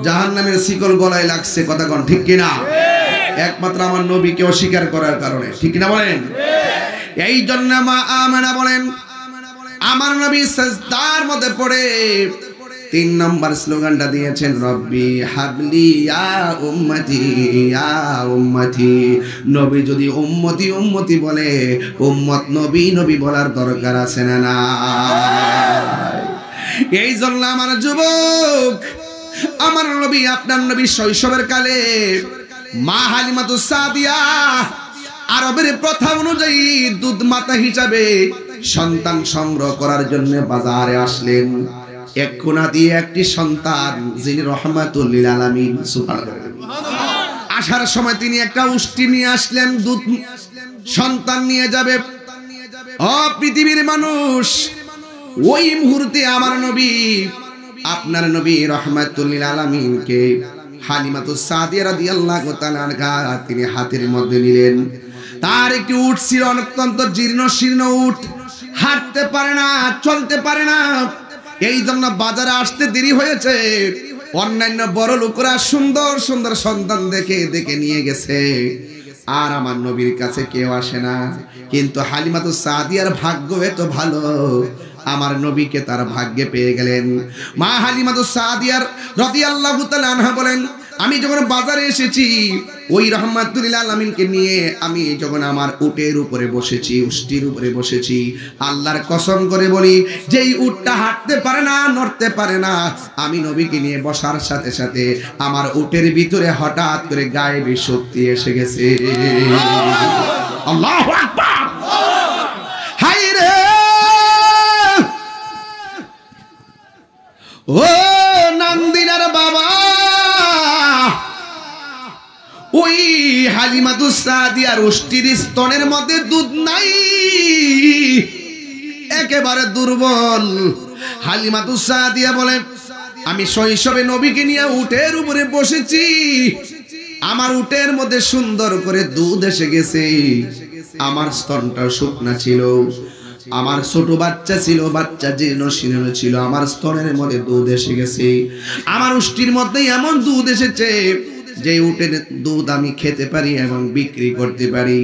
জাহান্নামের শিকল গলায় লাগছে। কথা কোন ঠিক কিনা? একমাত্র আমার নবীকে অস্বীকার করার কারণে। ঠিক কিনা বলেন? এই জন্য মা আমেনা বলেন, আমার নবী সিজদার মধ্যে পড়ে 3 নম্বর স্লোগানটা দিয়েছেন, রব্বি হাবলি ইয়া উম্মতি ইয়া উম্মতি। নবী যদি উম্মতি উম্মতি বলে, উম্মত নবী নবী বলার দরকার আছে না? না। এই জন্য আমার যুবক, আমার নবী, আপনার নবী শৈশবের কালে মা হালিমাতুস সাদিয়া আরবের প্রথা অনুযায়ী দুধ মাতা হিসাবে সন্তান সংগ্রহ করার জন্য বাজারে আসলেন। এক কোনা দিয়ে একটি সন্তান, যিনি রহমাতুল লিল আলামিন। সুবহানাল্লাহ। আসার সময় তিনি একটা উষ্টি নিয়ে আসলেন, দুধ সন্তান নিয়ে যাবে। ও পৃথিবীর মানুষ, ওই মুহূর্তে আমার নবী, আপনার নবী রহমাতুল লিল আলামিনকে হালিমাতুস সাদিয়া রাদিয়াল্লাহু তাআলা আনহা তিনি হাতের মধ্যে নিলেন। তার একটি উট ছিল, অত্যন্ত জীর্ণ শীর্ণ উট, হাঁটতে পারে না, চলতে পারে না। এই জন্য বাজারে আসতে দেরি হয়েছে। অন্যান্য বড় লোকরা সুন্দর সুন্দর সন্তান দেখে দেখে নিয়ে গেছে, আর আমার নবীর কাছে কেউ আসে না। কিন্তু হালিমাতুস সাদিয়ার ভাগ্য এত ভালো, আমার নবীকে তার ভাগ্যে পেয়ে গেলেন। মা হালিমাতুস সাদিয়ার রাদিয়াল্লাহু তাআলা আনহা বলেন, আমি যখন বাজারে এসেছি, ওই রহমাতুল লিল আলামিনকে নিয়ে আমি যখন আমার উটের উপরে বসেছি, উষ্টির উপরে বসেছি, আল্লাহর কসম করে বলি, যেই উটটা হাঁটতে পারে না, নড়তে পারে না, আমি নবীকে নিয়ে বসার সাথে সাথে আমার উটের ভিতরে হঠাৎ করে গায়েবী শক্তি এসে গেছে। আল্লাহু আকবার। হায় রে, ও নান্দিনার বাবা, ওই হালিমাতুস সাদিয়ার উষ্টির স্তনের মধ্যে দুধ নাই, একেবারে দুর্বল। হালিমাতুস সাদিয়া বলে, আমি শৈশবে নবীকে নিয়ে উটের উপরে বসেছি, আমার উটের মধ্যে সুন্দর করে দুধ এসে গেছে। আমার স্তনটা শুকনা ছিল, আমার ছোট বাচ্চা ছিল, বাচ্চা জীর্ণ শীর্ণ ছিল, আমার স্তনের মধ্যে দুধ এসে গেছে। আমার উষ্টির মধ্যে এমন দুধ এসেছে যে উটের দুধ আমি খেতে পারি এবং বিক্রি করতে পারি।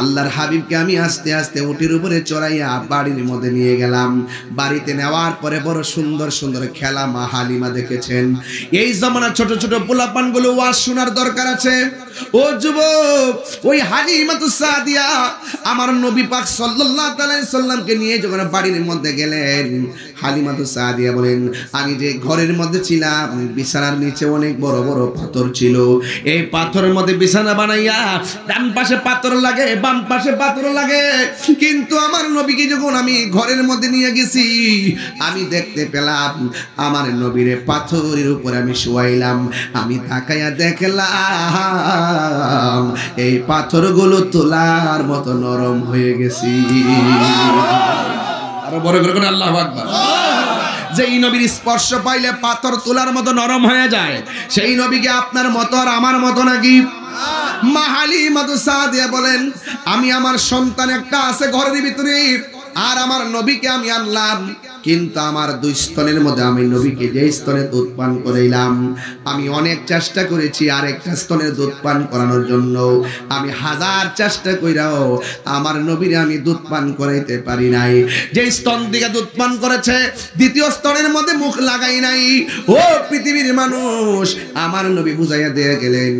আল্লাহর হাবিবকে আমি আস্তে আস্তে উটের উপরে চড়াইয়া বাড়ির মধ্যে নিয়ে গেলাম। বাড়িতে নেওয়ার পরে বড় সুন্দর সুন্দর খেলা মা হালিমা দেখেছেন। এই জমানার ছোট ছোট পোলাপানগুলো ওয়াজ শোনার দরকার আছে। ও যুবক, ওই হালিমাতুস সাদিয়া আমার নবী পাক সাল্লাল্লাহু আলাইহি সাল্লামকে নিয়ে যখন বাড়ির মধ্যে গেলেন, হালিমাতুস সাদিয়া বলেন, আমি যে ঘরের মধ্যে ছিলাম, বিছানার নিচে অনেক বড় বড় পাথর ছিল। এই পাথরের মধ্যে বিছানা বানাইয়া ডান পাশে পাথর লাগে, বাম পাশে পাথর লাগে। কিন্তু আমার নবীকে যখন আমি ঘরের মধ্যে নিয়ে গেছি, আমি দেখতে পেলাম আমার নবীরে পাথরের উপরে আমি শুয়াইলাম। আমি তাকাইয়া দেখলাম এই পাথরগুলো তোলার মতো নরম হয়ে গেছি। আরো বড় করে আল্লাহু আকবার। যেই নবীর স্পর্শ পাইলে পাথর তোলার মতো নরম হয়ে যায়, সেই নবীকে আপনার মতো আর আমার মতো নাকি? মা হালিমাতুস সাদিয়া বলেন, আমি আমার সন্তান একটা আছে ঘরের ভিতরে, আর আমার নবীকে আমি আনলাম, কিন্তু আমার দুই স্তনের মধ্যে আমি নবীকে যে স্তনে দুধ পান করাইলাম, আমি অনেক চেষ্টা করেছি আরেকটা স্তনের দুধ পান করানোর জন্য। আমি হাজার চেষ্টা কইরাও আমার নবীরে আমি দুধ পান করাইতে পারি নাই। যে স্তন দিকে দুধ পান করেছে, দ্বিতীয় স্তনের মধ্যে মুখ লাগাই নাই। ও পৃথিবীর মানুষ, আমার নবী বুঝাইয়া দিয়ে গেলেন,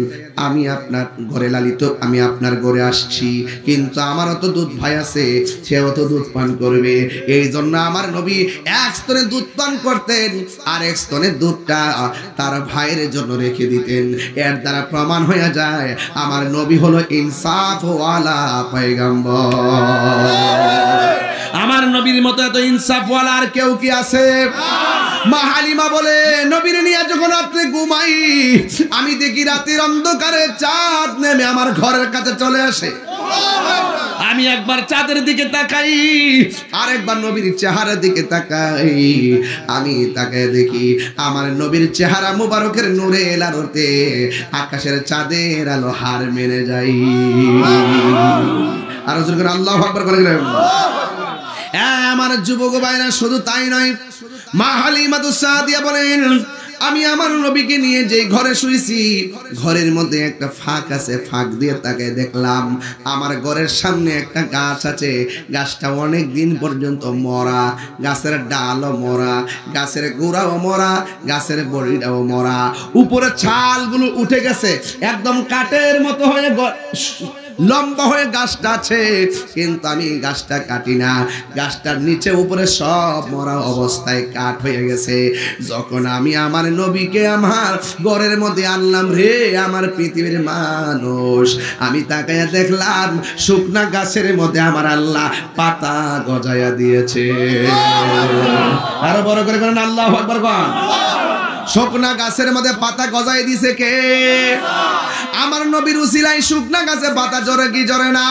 আমি আপনার ঘরে লালিত, আমি আপনার ঘরে আসছি, কিন্তু আমারও তো দুধ ভাই আছে, সেও তো দুধ পান করবে। এই জন্য আমার নবী এক স্তনে দুধ পান করতেন, আর এক স্তনের দুধটা তার ভাইয়ের জন্য রেখে দিতেন। এর দ্বারা প্রমাণ হয়ে যায় আমার নবী হলো ইনসাফ ওয়ালা পয়গম্বর। আমার নবীর মতো এত ইনসাফওয়ালা আর কেউ কি আছে? মা হালিমা বলে, নবীর নিয়ে যখন রাত্রে ঘুমাই, আমি দেখি রাতের অন্ধকারে চাঁদ নেমে আমার ঘরের কাছে চলে আসে। আমি একবার চাঁদের দিকে তাকাই, আর একবার নবীর চেহারার দিকে তাকাই। আমি তাকায় দেখি আমার নবীর চেহারা মুবারকের নূরের আলোতে আকাশের চাঁদের আলো হার মেনে যাই। আর আল্লাহু আকবার বলে গেলেন। আমার যুবক ভাইরা, শুধু তাই নয়, মা হালিমাতুস সাদিয়া বলেন, আমি আমার নবীকে নিয়ে যে ঘরে শুয়েছি, ঘরের মধ্যে একটা ফাঁক আছে, ফাঁক দিয়ে তাকায় দেখলাম আমার ঘরের সামনে একটা গাছ আছে। গাছটা অনেক দিন পর্যন্ত মরা, গাছের ডালও মরা, গাছের গোড়াও মরা, গাছের বড়িটাও মরা, উপরে ছালগুলো উঠে গেছে, একদম কাঠের মতো হয়ে লম্বা হয়ে গাছটা আছে, কিন্তু আমি গাছটা কাটি না। গাছটার নিচে উপরে সব মরা অবস্থায় কাঠ হয়ে গেছে। যখন আমি আমার নবীকে আমার ঘরের মধ্যে আনলাম, রে আমার পৃথিবীর মানুষ, আমি তাকাইয়া দেখলাম শুকনা গাছের মধ্যে আমার আল্লাহ পাতা গজায়া দিয়েছে। আরো বড় করে বলেন আল্লাহু আকবার। শুকনা গাছের মধ্যে পাতা গজায় দিছে কে? আমার নবীর উসিলায় শুকনা গাছে পাতা জরে কি জরে না?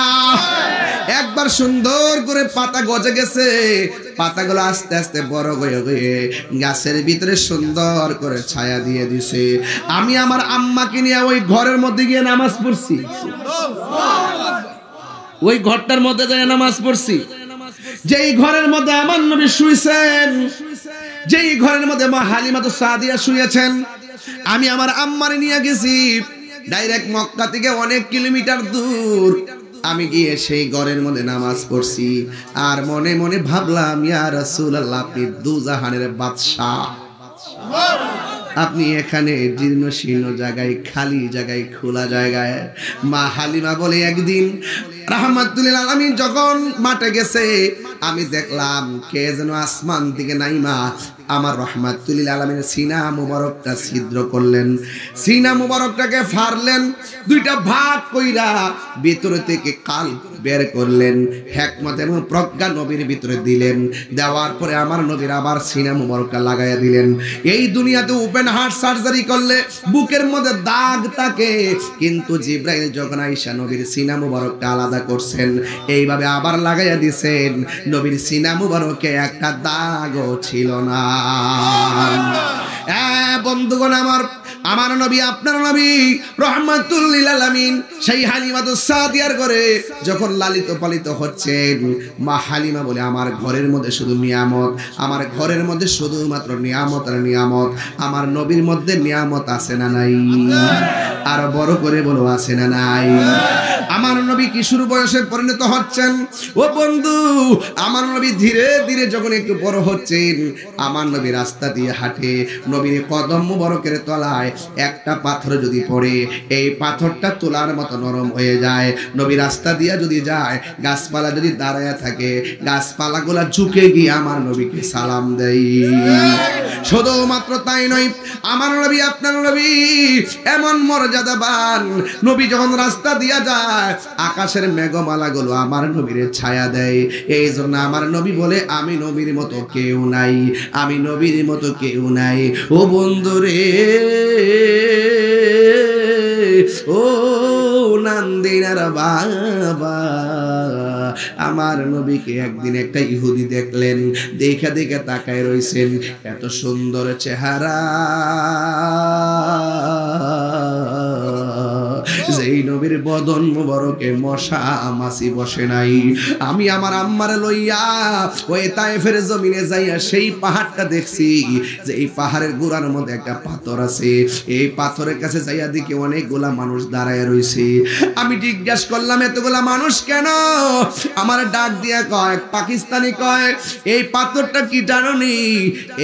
একবার সুন্দর করে পাতা গজে গেছে, পাতাগুলো আস্তে আস্তে বড় হয়ে হয়ে গাছের ভিতরে সুন্দর করে ছায়া দিয়ে দিছে। আমি আমার আম্মাকে নিয়ে ওই ঘরের মধ্যে গিয়ে নামাজ পড়ছি, ওই ঘরটার মধ্যে যায় নামাজ পড়ছি। যেই ঘরের মধ্যে আমার নবী শুয়েছেন, যেই ঘরের মধ্যে মা হালিমাতুস সাদিয়া শুয়েছেন, আমি আমার আম্মারে নিয়ে গেছি ডাইরেক্ট মক্কা থেকে অনেক কিলোমিটার দূর। আমি গিয়ে সেই ঘরের মধ্যে নামাজ পড়ছি, আর মনে মনে ভাবলাম, ইয়া রাসূলুল্লাহ, আপনি দুজাহানের বাদশা, আপনি এখানে জীর্ণ শীর্ণ জায়গায়, খালি জায়গায়, খোলা জায়গায়। মা হালিমা বলে, একদিন রাহমাতুল আলামিন যখন মাঠে গেছে, আমি দেখলাম কে যেন আসমান থেকে নাইমা আমার রাহমাতুল আলামিনের সিনা মুবারকটা ছিদ্র করলেন, সিনা মুবারকটাকে ফাড়লেন, দুইটা ভাগ কইরা ভিতরে থেকে কাল বের করলেন, হিকমত এবং প্রজ্ঞা নবীর ভিতরে দিলেন। দেওয়ার পরে আমার নবীর আবার সিনা মুবারকটা লাগাইয়া দিলেন। এই দুনিয়াতে ওপেন হার্ট সার্জারি করলে বুকের মধ্যে দাগ থাকে, কিন্তু জিব্রাইল যখন আয়েশা নবীর সিনা মুবারকটা আলাদা করছেন, এইভাবে আবার লাগাইয়া দিয়েছেন, নবীর সিনা মুবারকে একটা দাগও ছিল না। বন্ধুগণ, আমার নবী, আপনার নবী রাহমাতুল লিল আলামিন সেই হালিমাতুস সাদিয়ার ঘরে যখন লালিত পালিত হচ্ছেন, মা হালিমা বলে, আমার ঘরের মধ্যে শুধু নিয়ামত, আমার ঘরের মধ্যে শুধুমাত্র নিয়ামত আর নিয়ামত। আমার নবীর মধ্যে নিয়ামত আছে না নাই? আর বড় করে বলো, আছে না নাই? আমার নবী কিশোর বয়সে পরিণত হচ্ছেন। ও বন্ধু, আমার নবী ধীরে ধীরে যখন একটু বড় হচ্ছেন, আমার নবী রাস্তা দিয়ে হাঁটে, নবীর কদম মুবারকের তলায় একটা পাথর যদি পড়ে, এই পাথরটা তোলার মতো নরম হয়ে যায়। নবী রাস্তা দিয়ে যদি যায়, গাছপালা যদি দাঁড়ায় থাকে, গাছপালাগুলা ঝুঁকে গিয়ে আমার নবীকে সালাম দেয়। শুধুমাত্র তাই নয়, আমার নবী, আপনার নবী এমন মর্যাদাবান, নবী যখন রাস্তা দিয়া যায়, আকাশের মেঘমালাগুলো আমার নবীর ছায়া দেয়। এই জন্য আমার নবী বলে, আমি নবীর মতো কেউ নাই, আমি নবীর মতো কেউ নাই। ও বন্ধুরে, ও নান্দিনার বাবা, আমার নবীকে একদিন একটা ইহুদি দেখলেন, দেখে দেখে তাকায় রইছেন, এত সুন্দর চেহারা, যে এই নবীর বদন মুবারকে মশা মাছি বসে নাই। আমি আমার আম্মারে লইয়া ওই তায়েফের জমিনে যাইয়া সেই পাহাড়টা দেখছি যে এই পাহাড়ের গোড়ার মধ্যে একটা পাথর আছে। এই পাথরের কাছে যাইয়া দেখি অনেকগুলা মানুষ দাঁড়ায় রইছে। আমি জিজ্ঞাসা করলাম এতগুলা মানুষ কেন? আমার ডাক দিয়া কয়, পাকিস্তানি কয়, এই পাথরটা কি জানোনি?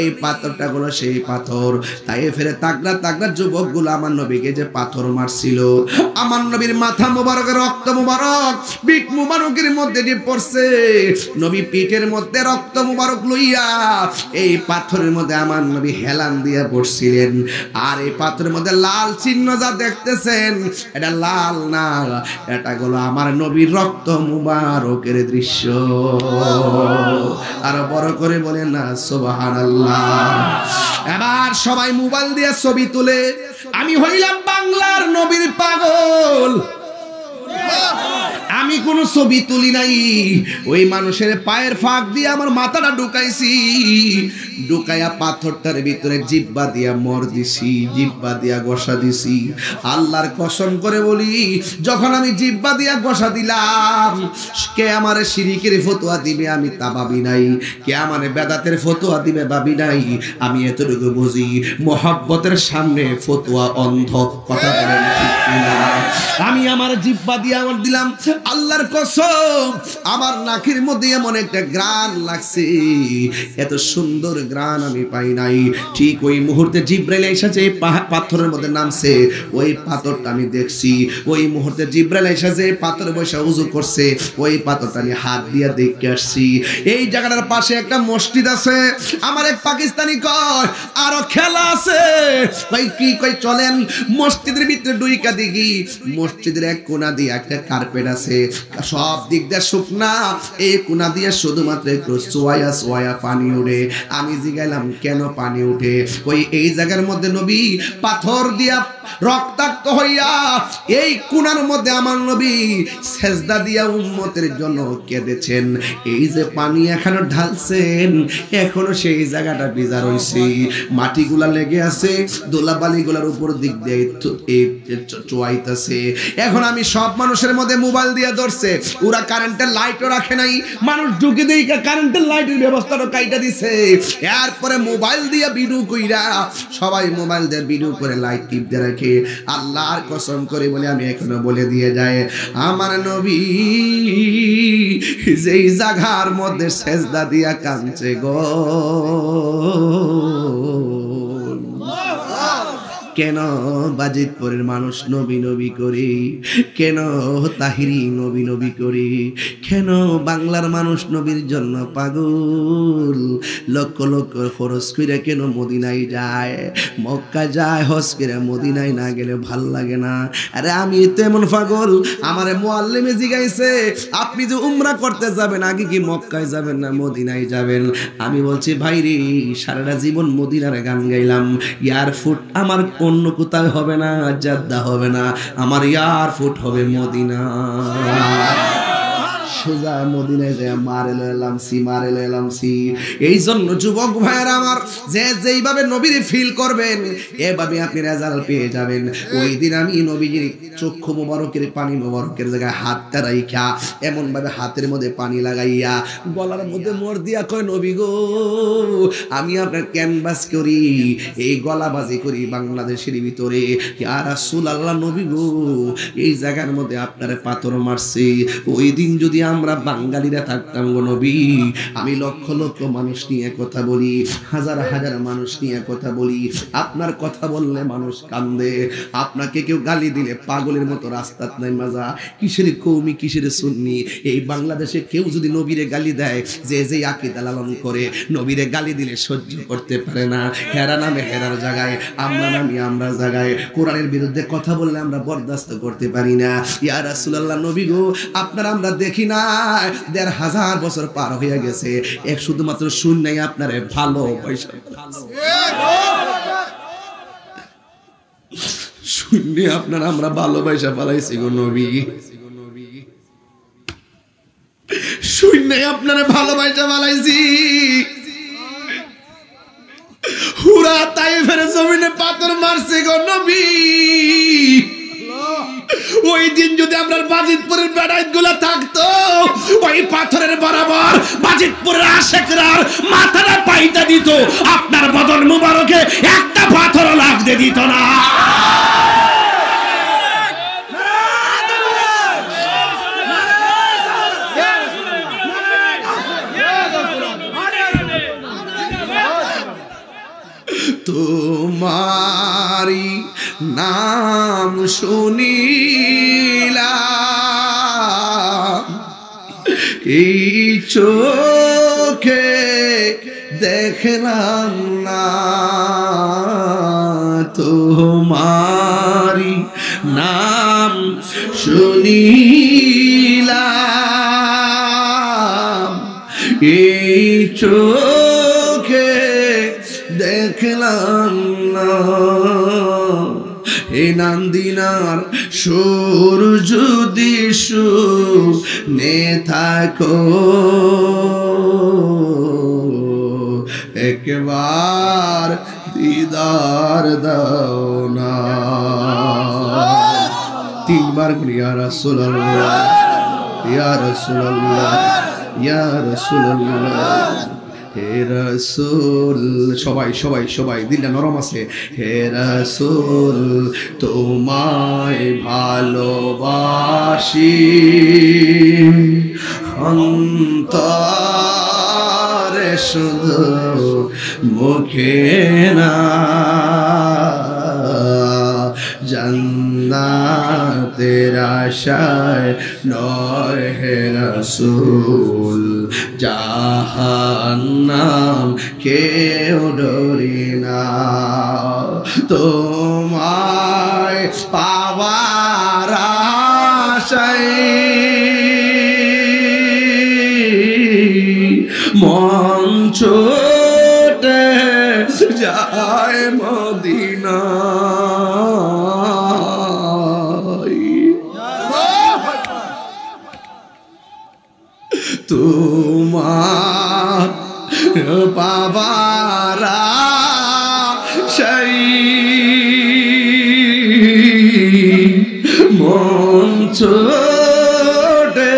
এই পাথরটা হলো সেই পাথর তায়েফের তাগড়া তাগড়া যুবকগুলো আমার নবীকে যে পাথর মারছিল, আমার নবীর মাথা মোবারকের রক্ত মোবারক পিঠ মোবারকের মধ্যে যে পড়ছে, নবী পিঠের মধ্যে রক্ত মোবারক লইয়া এই পাথরের মধ্যে আমার নবী হেলান দিয়া পড়ছিলেন। আর এই পাথরের মধ্যে লাল চিহ্ন যা দেখতেছেন, এটা লাল না, এটা হলো আমার নবীর রক্ত মুবারকের দৃশ্য। আর বড় করে বলেন না সুবহানাল্লাহ। এবার সবাই মোবাইল দিয়ে ছবি তুলে, আমি হইলাম বাংলার নবীর পাগল। আমি কোন ছবি তুলি নাই, ওই মানুষের পায়ের ফাঁক দিয়ে আমার মাথাটা ঢুকাইছি, ঢুকাইয়া পাথরটার ভিতরে জিব্বা দিয়া মর দিছি, জিব্বা দিয়া ঘষা দিছি। আল্লাহর কসম করে বলি, যখন আমি জিব্বা দিয়া ঘষা দিলাম, কে আমার শিরিকের ফতোয়া দিবে আমি তা ভাবি নাই, কে আমার বেদাতের ফতোয়া দিবে ভাবি নাই। আমি এতটুকু বুঝি, মোহাব্বতের সামনে ফতোয়া অন্ধ। কথা বলেন ঠিক কিনা? আমি আমার জিব্বা দিয়ে আমার দিলাম, আল্লাহর কসম আমার নাকের মধ্যে এমন একটা গ্রান লাগছে, এত সুন্দর গ্রান আমি পাই নাই। ঠিক ওই মুহূর্তে জিব্রাইল এসেছে, পাথরের মধ্যে নামছে, ওই পাথরটা আমি দেখছি। ওই মুহূর্তে জিব্রাইল এসেছে, পাথরে বসে উযু করছে, ওই পাথরটা আমি হাত দিয়ে দেখে আসছি। এই জায়গাটার পাশে একটা মসজিদ আছে। আমার এক পাকিস্তানি কয় আরো খেলা আছে, কই কি কই চলেন মসজিদের ভিতরে ডুইকা দেখি। মসজিদের এক কোণা দিয়ে একটা কার্পেট আছে, সব দিক দিয়ে শুকনা, এই কোণা দিয়ে শুধুমাত্র একটু সোয়া সোয়া পানি উঠে। আমি জিগাইলাম কেন পানি উঠে? ওই এই জায়গার মধ্যে নবী পাথর দিয়া রক্তাক্ত হইয়া এই কোণার মধ্যে আমার নবী সেজদা দিয়া উম্মতের জন্য কেঁদেছেন। এই যে পানি এখনো ঢালছেন, এখনো সেই জায়গাটা ভিজা রইছে, মাটিগুলা লেগে আছে, দোলাবালিগুলার উপর দিক দিয়ে চুয়াইতেছে। এখন আমি সব মানুষের মধ্যে মোবাইল দিয়ে ধরছে, ওরা কারেন্টের লাইটও রাখে নাই, মানুষ ঢুকে দিয়ে কারেন্টের লাইটের ব্যবস্থাটা কাইটা দিছে। এরপরে মোবাইল দিয়ে ভিডিও কইরা সবাই মোবাইল দিয়ে ভিডিও করে লাইট টিপ দিয়ে রাখে। আল্লাহর কসম করে বলে আমি এখনো বলে দিয়ে যায়, আমার নবী যেই জায়গার মধ্যে সেজদা দিয়া কাঁদছে গো, কেন বাজিতপুরের মানুষ নবী নবী করে, কেন তাহিরি নবী নবী করে, কেন বাংলার মানুষ নবীর জন্য পাগল, লক্ষ লক্ষ খরচ করে কেন মদিনায় যায়, মক্কা যায়, হজ করে মদিনায় না গেলে ভাল লাগে না। আরে আমি তেমন পাগল, আমার মুআল্লিমে জিগাইছে আপনি যে উমরা করতে যাবেন আগে কি মক্কায় যাবেন না মদিনায় যাবেন? আমি বলছি ভাই রে, সারাটা জীবন মদিনার গান গাইলাম, এয়ারফুট আমার অন্য কোথাও হবে না, জাদ্দা হবে না, আমার এয়ারফুট হবে মদিনা। সোজা মদিনায় যায় মারে লইলাম সি। এই জন্য যুবক ভাইয়ের আমার, যে যেইভাবে নবীর ফিল করবেন এভাবে আপনি রেজাল্ট পেয়ে যাবেন। ওই দিন আমি নবীজির চক্ষু মোবারকের পানি মোবারকের জায়গায় হাতটা রাইখা এমন ভাবে হাতের মধ্যে পানি লাগাইয়া গলার মধ্যে মোর দিয়া কয়, নবী গো আমি আপনার ক্যানভাস করি, এই গলাবাজি করি বাংলাদেশের ভিতরে, ইয়া রাসূলুল্লাহ নবী গো এই জায়গার মধ্যে আপনারে পাথর মারছে, ওই দিন যদি আমরা বাঙালিরা থাকতাম গো নবী, আমি লক্ষ লক্ষ মানুষ নিয়ে কথা বলি, হাজার হাজার মানুষ নিয়ে কথা বলি, আপনার কথা বললে মানুষ কান্দে, আপনাকে কেউ গালি দিলে পাগলের মতো রাস্তাত নাই মাজা, কিসের কওমি কিসের সুন্নি, এই বাংলাদেশে কেউ যদি নবীরে গালি দেয়, যে যে আকীদা লালন করে নবীরে গালি দিলে সহ্য করতে পারে না, হেরা নামে হেরার জায়গায়, আমরা নামে আমরা জায়গায়, কোরআনের বিরুদ্ধে কথা বললে আমরা বরদাস্ত করতে পারি না। ইয়া রাসূলুল্লাহ নবী গো আপনারা আমরা দেখি না ১৫০০ বছর পার হয়ে গেছে, এক শুধুমাত্র শূন্যই আপনারে ভালোবাসা, শূন্য আপনারা আমরা ভালোবাসা পালাইছি গো নবী, শূন্য আপনারা ভালোবাসা পালাইছি। হুরা তাইফের জমিনে পাথর মারছে গো নবী, ওই দিন যদি আপনার বাজিতপুরের বেড়াইত গুলা থাকতো, ওই পাথরের বরাবর বাজিতপুরের আশেকরা মাথাটা পাইটা দিত, আপনার বদন মুবারকে একটা পাথরও লাগতে দিত না। তোমারি নাম শুনিলাম এই চোখে দেখলাম না, তোমারি নাম শুনিলাম এই চোখে দেখলাম না। এ নান্দিনার সুর যদি শুনে থাকো, একবার দিদার দাও না। তিনবার বলি ইয়া রাসূলুল্লাহ, ইয়া রাসূলুল্লাহ, ইয়া রাসূলুল্লাহ। হে রাসূল, সবাই সবাই সবাই দিলটা নরম আছে। হে রাসূল তোমায় ভালোবাসি অন্তরে শুধু মুখে না, জান্নাতের আশায় নয় হে রাসূল, জাহান্নাম কেউ ডরি না। তোমায় পাওয়ার আশায় মন ছোটে যায় মদিনা। তোমার পাবার আশায় মন ছোটে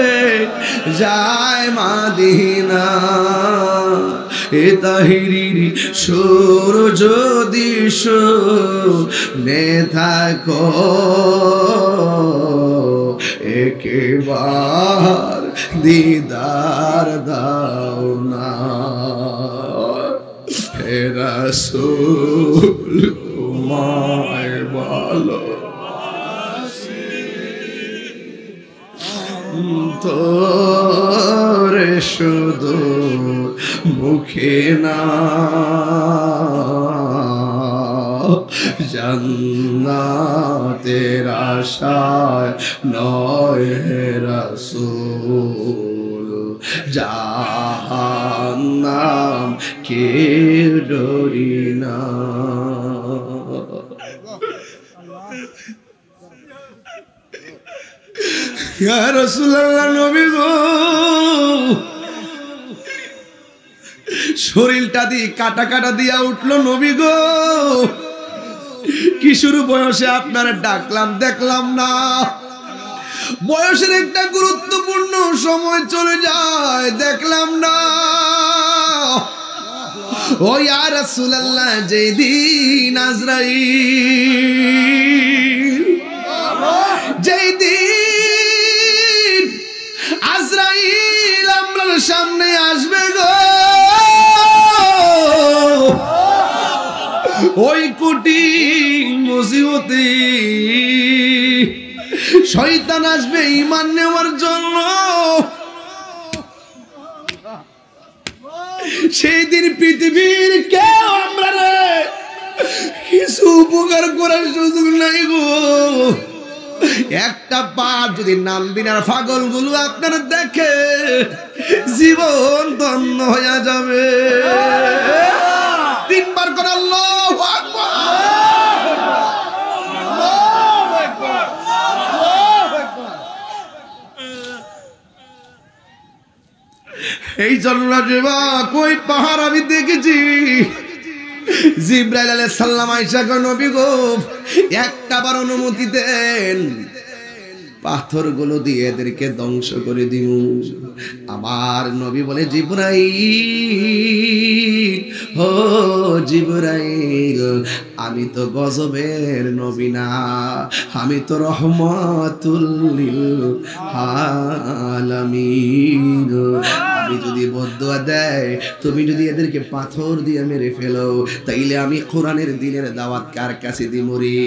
যায় মদিনা। এ তাহিরির সুর যদি শুনে থাকো, একবার দিদার দাও না। হে রাসূল তোমায় ভালোবাসি তোরে শুধু মুখে না, জান্নাতের আশায় নয় হে রাসূল, জাহান্নাম কেউ ডরি না। ইয়া রাসূলুল্লাহ, নবী গো, শরীরটা দিয়ে কাটা কাটা দিয়া উঠলো নবী গো। কিশোর বয়সে আপনার ডাকলাম, দেখলাম না। বয়সের একটা গুরুত্বপূর্ণ সময় চলে যায়, দেখলাম না। ও ইয়া রাসূলুল্লাহ, যেদিন আজরাইল, যেদিন আজরাইল আপনার সামনে আসবে গো, ওই কঠিন মুসিবতে শয়তান আসবে ঈমান নেওয়ার জন্য। সেই দিন পৃথিবীর কেউ আমরা কিছু উপকার করার সুযোগ নাই গো। একটা পার যদি নামবিনার পাগল গুলো আপনারা দেখে, জীবন ধন্য হয়ে যাবে। তিনবার করে আল্লাহু আকবার, আল্লাহু আকবার, আল্লাহু আকবার। এই জন্য কই পাহাড় আমি দেখেছি, জিবরাইল আলাইহিস সালাম আয়েশা কো নবী গো, একটা বার অনুমতি দেন, পাথরগুলো দিয়ে এদেরকে ধ্বংস করে দিব। আমার নবী বলে, জিবরাইল, ও জিবরাইল, আমি তো গজবের নবী না, আমি তো রহমাতুল লিল আলামিন। আমি যদি বদদুয়া দেয়, তুমি যদি এদেরকে পাথর দিয়ে মেরে ফেলো, তাইলে আমি কোরআনের দিনের দাওয়াত কার কাছে দিমরি?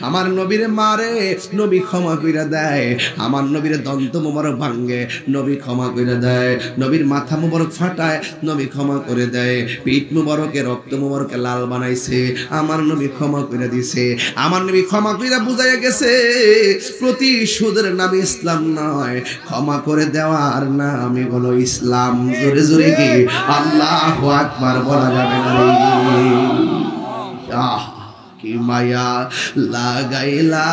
আমার নবীরে মারে, নবী ক্ষমা কইরা দেয়। আমার নবীরে দন্ত মোবারক ভাঙ্গে, নবী ক্ষমা কইরা দেয়। নবীর মাথা মোবারক ফাটায়, নবী ক্ষমা করে দেয়। পিঠ মোবারকে রক্ত মোবারকে লাল বানাইছে, আমার নবী ক্ষমা কইরা দিছে। আমার নবী ক্ষমা কইরা বুঝাইয়া গেছে, প্রতিশোধের নাম ইসলাম নয়, ক্ষমা করে দেওয়ার নামই হলো ইসলাম। জোরে জোরে কি আল্লাহু আকবার বলা যাবে না রে? আহ কি মায়া লাগাইলা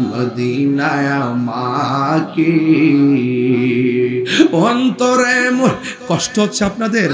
মদিনায় আমাকে, অন্তরে কষ্ট হচ্ছে আপনাদের?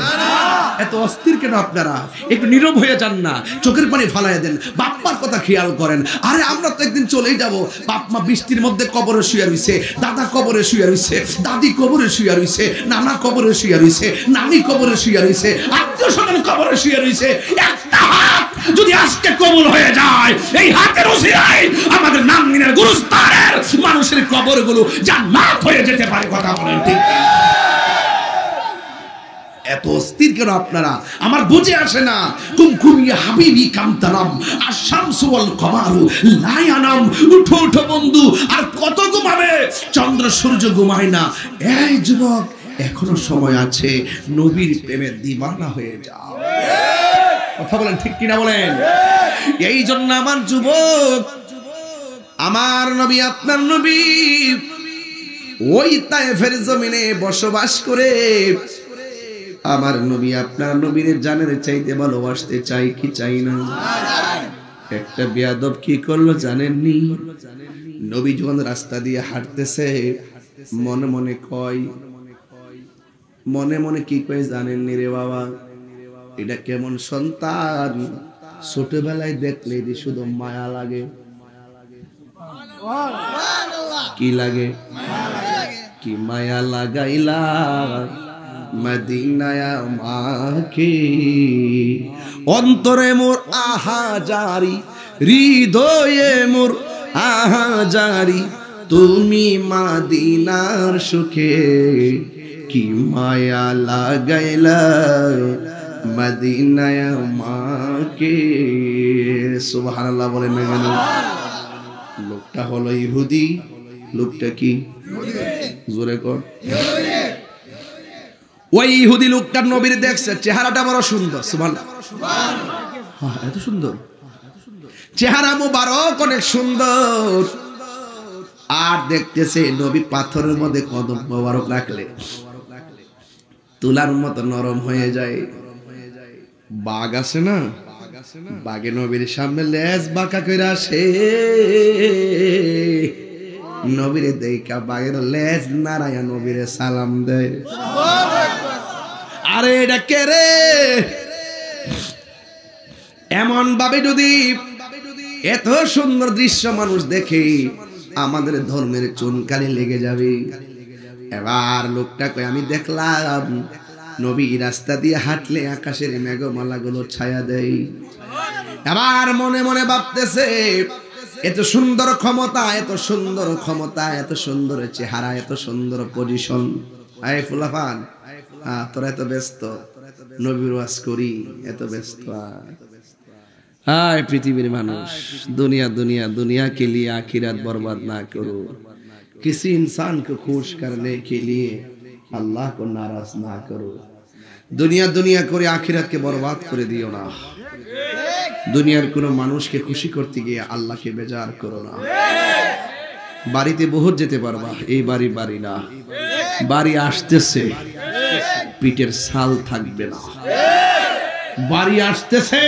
এত অস্থির কেন আপনারা? একটু নীরব হয়ে যান না, চোখের পানি ফালাইয়া দেন, বাপ্পার কথা খেয়াল করেন। আরে আমরা তো একদিন চলেই যাব। বাপ মা বৃষ্টির মধ্যে কবরে শুয়ে রইছে, দাদা কবরে শুয়ে রইছে, দাদি কবরে শুয়ে রইছে, নানা কবরে শুয়ে রইছে, নানি কবরে শুয়ে রইছে, আত্মীয় স্বজন কবরে শুয়ে রইছে। একটা হাত যদি আজকে কবুল হয়ে যায়, এই হাতের উসিলায় আমাদের নামদিনের গুরুস্থানের মানুষের কবরগুলো জান্নাত হয়ে যেতে পারে। কথা বলেন ঠিক? এত অস্থির কেন আপনারা? আমার বুঝে আসে না। কুমকুমিয়া হাবিবি কামতারাম আশামসু ওয়াল কমারু লা ইয়ানাম। উঠো উঠো বন্ধু, আর কত ঘুমাবে? চন্দ্র সূর্য ঘুমায় না। এই যুবক, এখনো সময় আছে, নবীর প্রেমে দিওয়ানা হয়ে যাও। কথা বলেন ঠিক কিনা বলেন? এই জন্য আমার যুবক, আমার নবী, আপনার নবী ওই তায়েফের জমিনে বসবাস করে আমার নবী আপনার নবীর জানের চাইতে ভালোবাসতে চাই কি চাই না? একটা বেয়াদব কি করলো জানেননি? নবী যখন রাস্তা দিয়ে হাঁটতেছে, মনে মনে কয়, মনে মনে কি কয় জানেননি রে বাবা? এটা কেমন সন্তান, ছোটবেলায় দেখলে শুধু মায়া লাগে। কি লাগে? কি মায়া লাগাইলা মদিনায় আমাকে, অন্তরে মোর আহা জারি, হৃদয়ে মোর আহা জারি, তুমি মদিনার সুখে কি মায়া লাগাইলা মদিনায় আমাকে। সুবহানাল্লাহ বলেন না কেন? লোকটা হলো ইহুদি। লোকটা কি? জোরে কর। ওই ইহুদি লোকটার নবীর দেখছে, চেহারাটা বড় সুন্দর। সুবহানাল্লাহ, এত সুন্দর চেহারা, মুবারক, অনেক সুন্দর। আর দেখতেছে নবী পাথরের মধ্যে কদম মোবারক রাখলে তুলার মতো নরম হয়ে যায়। বাঘ আছে না, বাঘে নবীর সামনে লেজ বাঁকা করে আসে, নবীরে দেখা বাঘের লেজ নাড়াইয়া নবীরে সালাম দেয়। আরে এটা কে রে? এমন ভাবে যদি এত সুন্দর দৃশ্য মানুষ দেখে, আমাদের ধর্মের চুনকালি লেগে যাবে। এবার লোকটা কয়, আমি দেখলাম নবী রাস্তা দিয়ে হাঁটলে আকাশের মেঘমালা গুলো ছায়া দেয়। এবার মনে মনে ভাবতেছে, এত সুন্দর ক্ষমতা, এত সুন্দর ক্ষমতা, এত সুন্দর চেহারা, এত সুন্দর পজিশন। আয় ফুলাফান, তোরা এত ব্যস্ত, নবীর ওয়াজ করি, এত ব্যস্ত। हाय पृथ्वी मानुष दुनिया दुनिया दुनिया के लिए आखिरत बर्बाद ना करो। किसी इंसान को खुश करने के लिए अल्लाह को नाराज ना करो। दुनिया दुनिया करे आखिरत के बर्बाद कर दियो ना। दुनियार कोनो मानुष के खुशी करते गिये अल्लाह के बेजार करो ना। बाड़ीते बहुत जेते पारबा, এই বাড়ি বাড়ি না, বাড়ি আসতেছে, পিঠের ছাল থাকবে না। বাড়ি আসতেছে,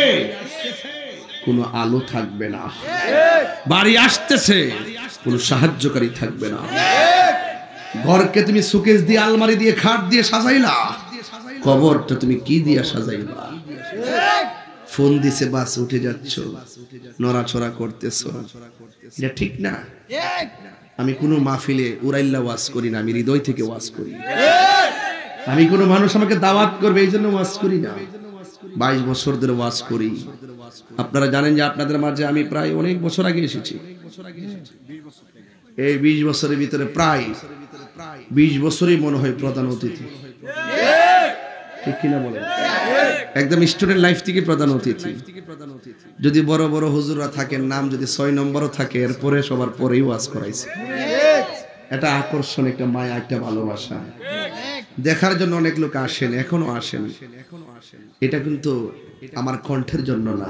কোনো আলো থাকবে না। বাড়ি আসতেছে, কোনো সাহায্যকারী থাকবে না। ঘরকে তুমি সুকেস দিয়ে, আলমারি দিয়ে, খাট দিয়ে সাজাইলা, কবরটা তুমি কি দিয়ে সাজাইবা? ফোন দিছে, বাস উঠে যাচ্ছ, নড়াচড়া করতেছ, এটা ঠিক না। আমি কোনো মাহফিলে উড়াইল্লা ওয়াজ করি না, আমি হৃদয় থেকে ওয়াজ করি। আমি কোনো মানুষ আমাকে দাওয়াত করবে এই জন্য ওয়াজ করি না। 22 বছর ধরে ওয়াজ করি। আপনারা জানেন যে আপনাদের মাঝে আমি প্রায় অনেক বছর আগে এসেছি। এই 20 বছরের ভিতরে প্রায় 20 বছরই মনে হয় প্রধান অতিথি, ঠিক কিনা বলেন? একদম স্টুডেন্ট লাইফ থেকে প্রধান অতিথি। যদি বড় বড় হুজুররা থাকেন, নাম যদি 6 নম্বরও থাকে, এরপরে সবার পরেই ওয়াজ করাইছে। এটা আকর্ষণ, একটা মায়া, একটা ভালোবাসা। দেখার জন্য অনেক লোক আসেন, এখনো আসেন। এটা কিন্তু আমার কণ্ঠের জন্য না,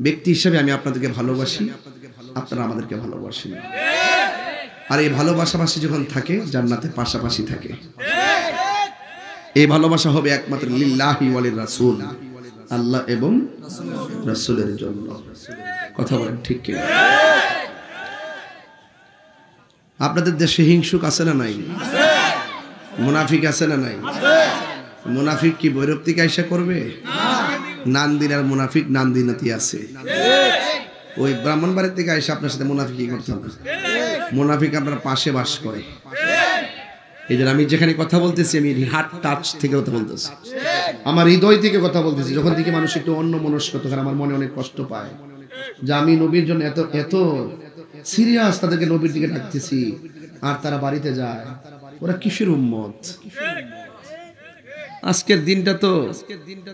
ব্যক্তি হিসেবে আমি আপনাদেরকে ভালোবাসি, আপনারা আমাদেরকে ভালোবাসেন। আর এই ভালোবাসাবাসী যখন থাকে, জান্নাতে পাশাপাশি থাকে। এই ভালোবাসা হবে একমাত্র লিল্লাহি ওয়া লির-রাসূল, আল্লাহ এবং রাসূলের জন্য। কথা বলেন ঠিক কি? আপনাদের দেশে হিংসুক আছে না নাই? মুনাফিক আছে না নাই? মুনাফিক কি ভৈরব থেকে আইসা করবে? নান্দিনার মুনাফিক নান্দিনাতি আছে। ওই ব্রাহ্মণবাড়ির থেকে আইসা আপনার সাথে মুনাফিকি করতে হবে। মুনাফিক আপনার পাশে বাস করে। এই জন্য আমি যেখানে কথা বলতেছি, আমি হার্ট টাচ থেকে কথা বলতেছি, আমার হৃদয় থেকে কথা বলতেছি। যখন থেকে মানুষ একটু অন্য মনস্ক, তখন আমার মনে অনেক কষ্ট পায় যে আমি নবীর জন্য এত এত সিরিয়াস তাদেরকে নবীর দিকে ডাকতেছি, আর তারা বাড়িতে যায়। ওরা কিসের উম্মত? আজকের দিনটা তো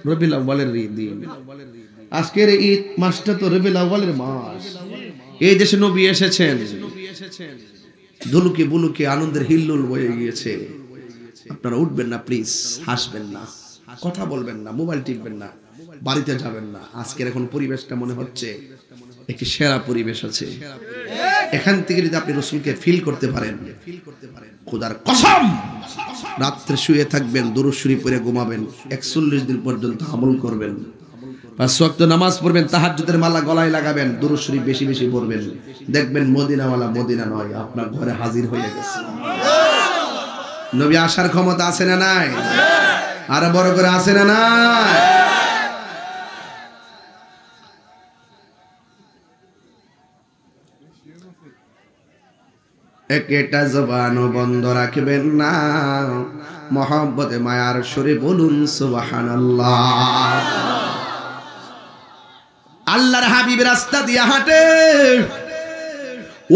রবিউল আউয়ালের দিন, আজকের ঈদ মাসটা তো রবিউল আউয়ালের মাস। এই দেশে নবী এসেছেন, দুলুকি বুলুকি আনন্দের হিল্লোল বয়ে গিয়েছে। আপনারা উঠবেন না প্লিজ, হাসবেন না, কথা বলবেন না, মোবাইল টিপবেন না, বাড়িতে যাবেন না। আজকের এখন পরিবেশটা মনে হচ্ছে একটি সেরা পরিবেশ আছে। এখান থেকে যদি আপনি রাসূলকে ফিল করতে পারেন, খোদার কসম রাত্রে শুয়ে থাকবেন, দুরূদ শরীফ পড়ে ঘুমাবেন, 41 দিন পর্যন্ত আমল করবেন, 5 ওয়াক্ত নামাজ পড়বেন, তাহাজ্জুদের মালা গলায় লাগাবেন, দুরূদ শরীফ বেশি বেশি পড়বেন, দেখবেন মদিনাওয়ালা মদিনা নয়, আপনার ঘরে হাজির হয়ে গেছে। নবী আসার ক্ষমতা আছে না নাই? আর বড় করে আছে না নাই? একটা জবানও বন্ধ রাখবেন না, মহব্বতে মায়ার সুরে বলুন সুবহানাল্লাহ। আল্লাহর হাবিব রাস্তা দিয়ে হাঁটে,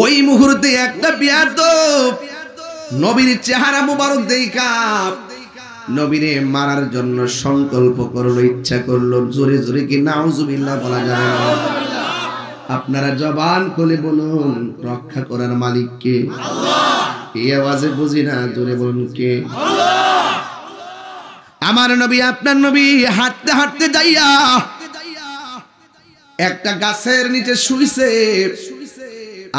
ওই মুহূর্তে একটা বেয়াদব নবীর চেহারা মুবারক দেখা নবীরে মারার জন্য সংকল্প করলো, ইচ্ছা করলো। জোরে জোরে কি নাউজুবিল্লাহ বলা যাবে না? আপনারা জবান খুলে বলুন, রক্ষা করার মালিক কে? এই আওয়াজে বুঝি না, জোরে বলুন কে? আমার নবী, আপনার নবী হাঁটতে হাঁটতে যাইয়া একটা গাছের নিচে শুইছে,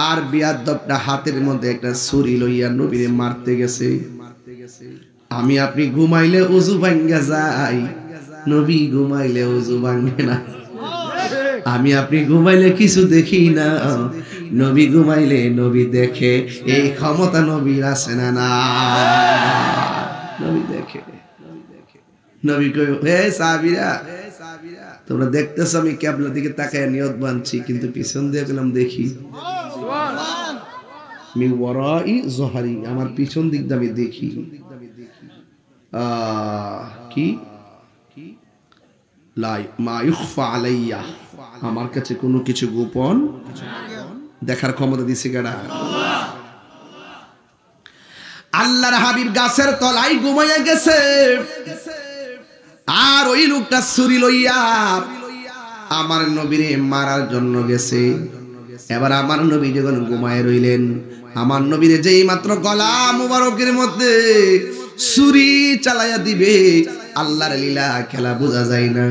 আর বিয়াদবটা হাতের মধ্যে একটা ছুরি লইয়া নবীরে মারতে গেছে। আমি আপনি ঘুমাইলে ওযু ভাঙ্গা যায়, নবী ঘুমাইলে ওযু ভাঙ্গে না। আমি আপনি ঘুমাইলে কিছু দেখি না, নবী ঘুমাইলে নবী দেখে। এই ক্ষমতা নবীর আছে না? না, নবী দেখে। নবী কই, হে সাহাবীরা, তোমরা দেখতেছো আমি কিবলার দিকে তাকায় নিয়ত বানছি, কিন্তু পিছন দিয়ে গেলাম দেখি। মিন ওয়ারাই যহরি, আমার পিছন দিক দিয়ে আমি দেখি। কি লা মা ইখফা আলাইয়া, আমার কাছে কোনো কিছু গোপন দেখার ক্ষমতা দিছে কেডা? আল্লাহর হাবিব গাছের তলায় ঘুমাইয়া গেছে, আর ওই লোকটা ছুরি লইয়া আমার নবীরে মারার জন্য গেছে। এবার আমার নবী যখন ঘুমায় রইলেন, আমার নবীরে যেই মাত্র গলা মুবারকের মধ্যে ছুরি চালাইয়া দিবে, আল্লাহর লীলা খেলা বোঝা যায় না।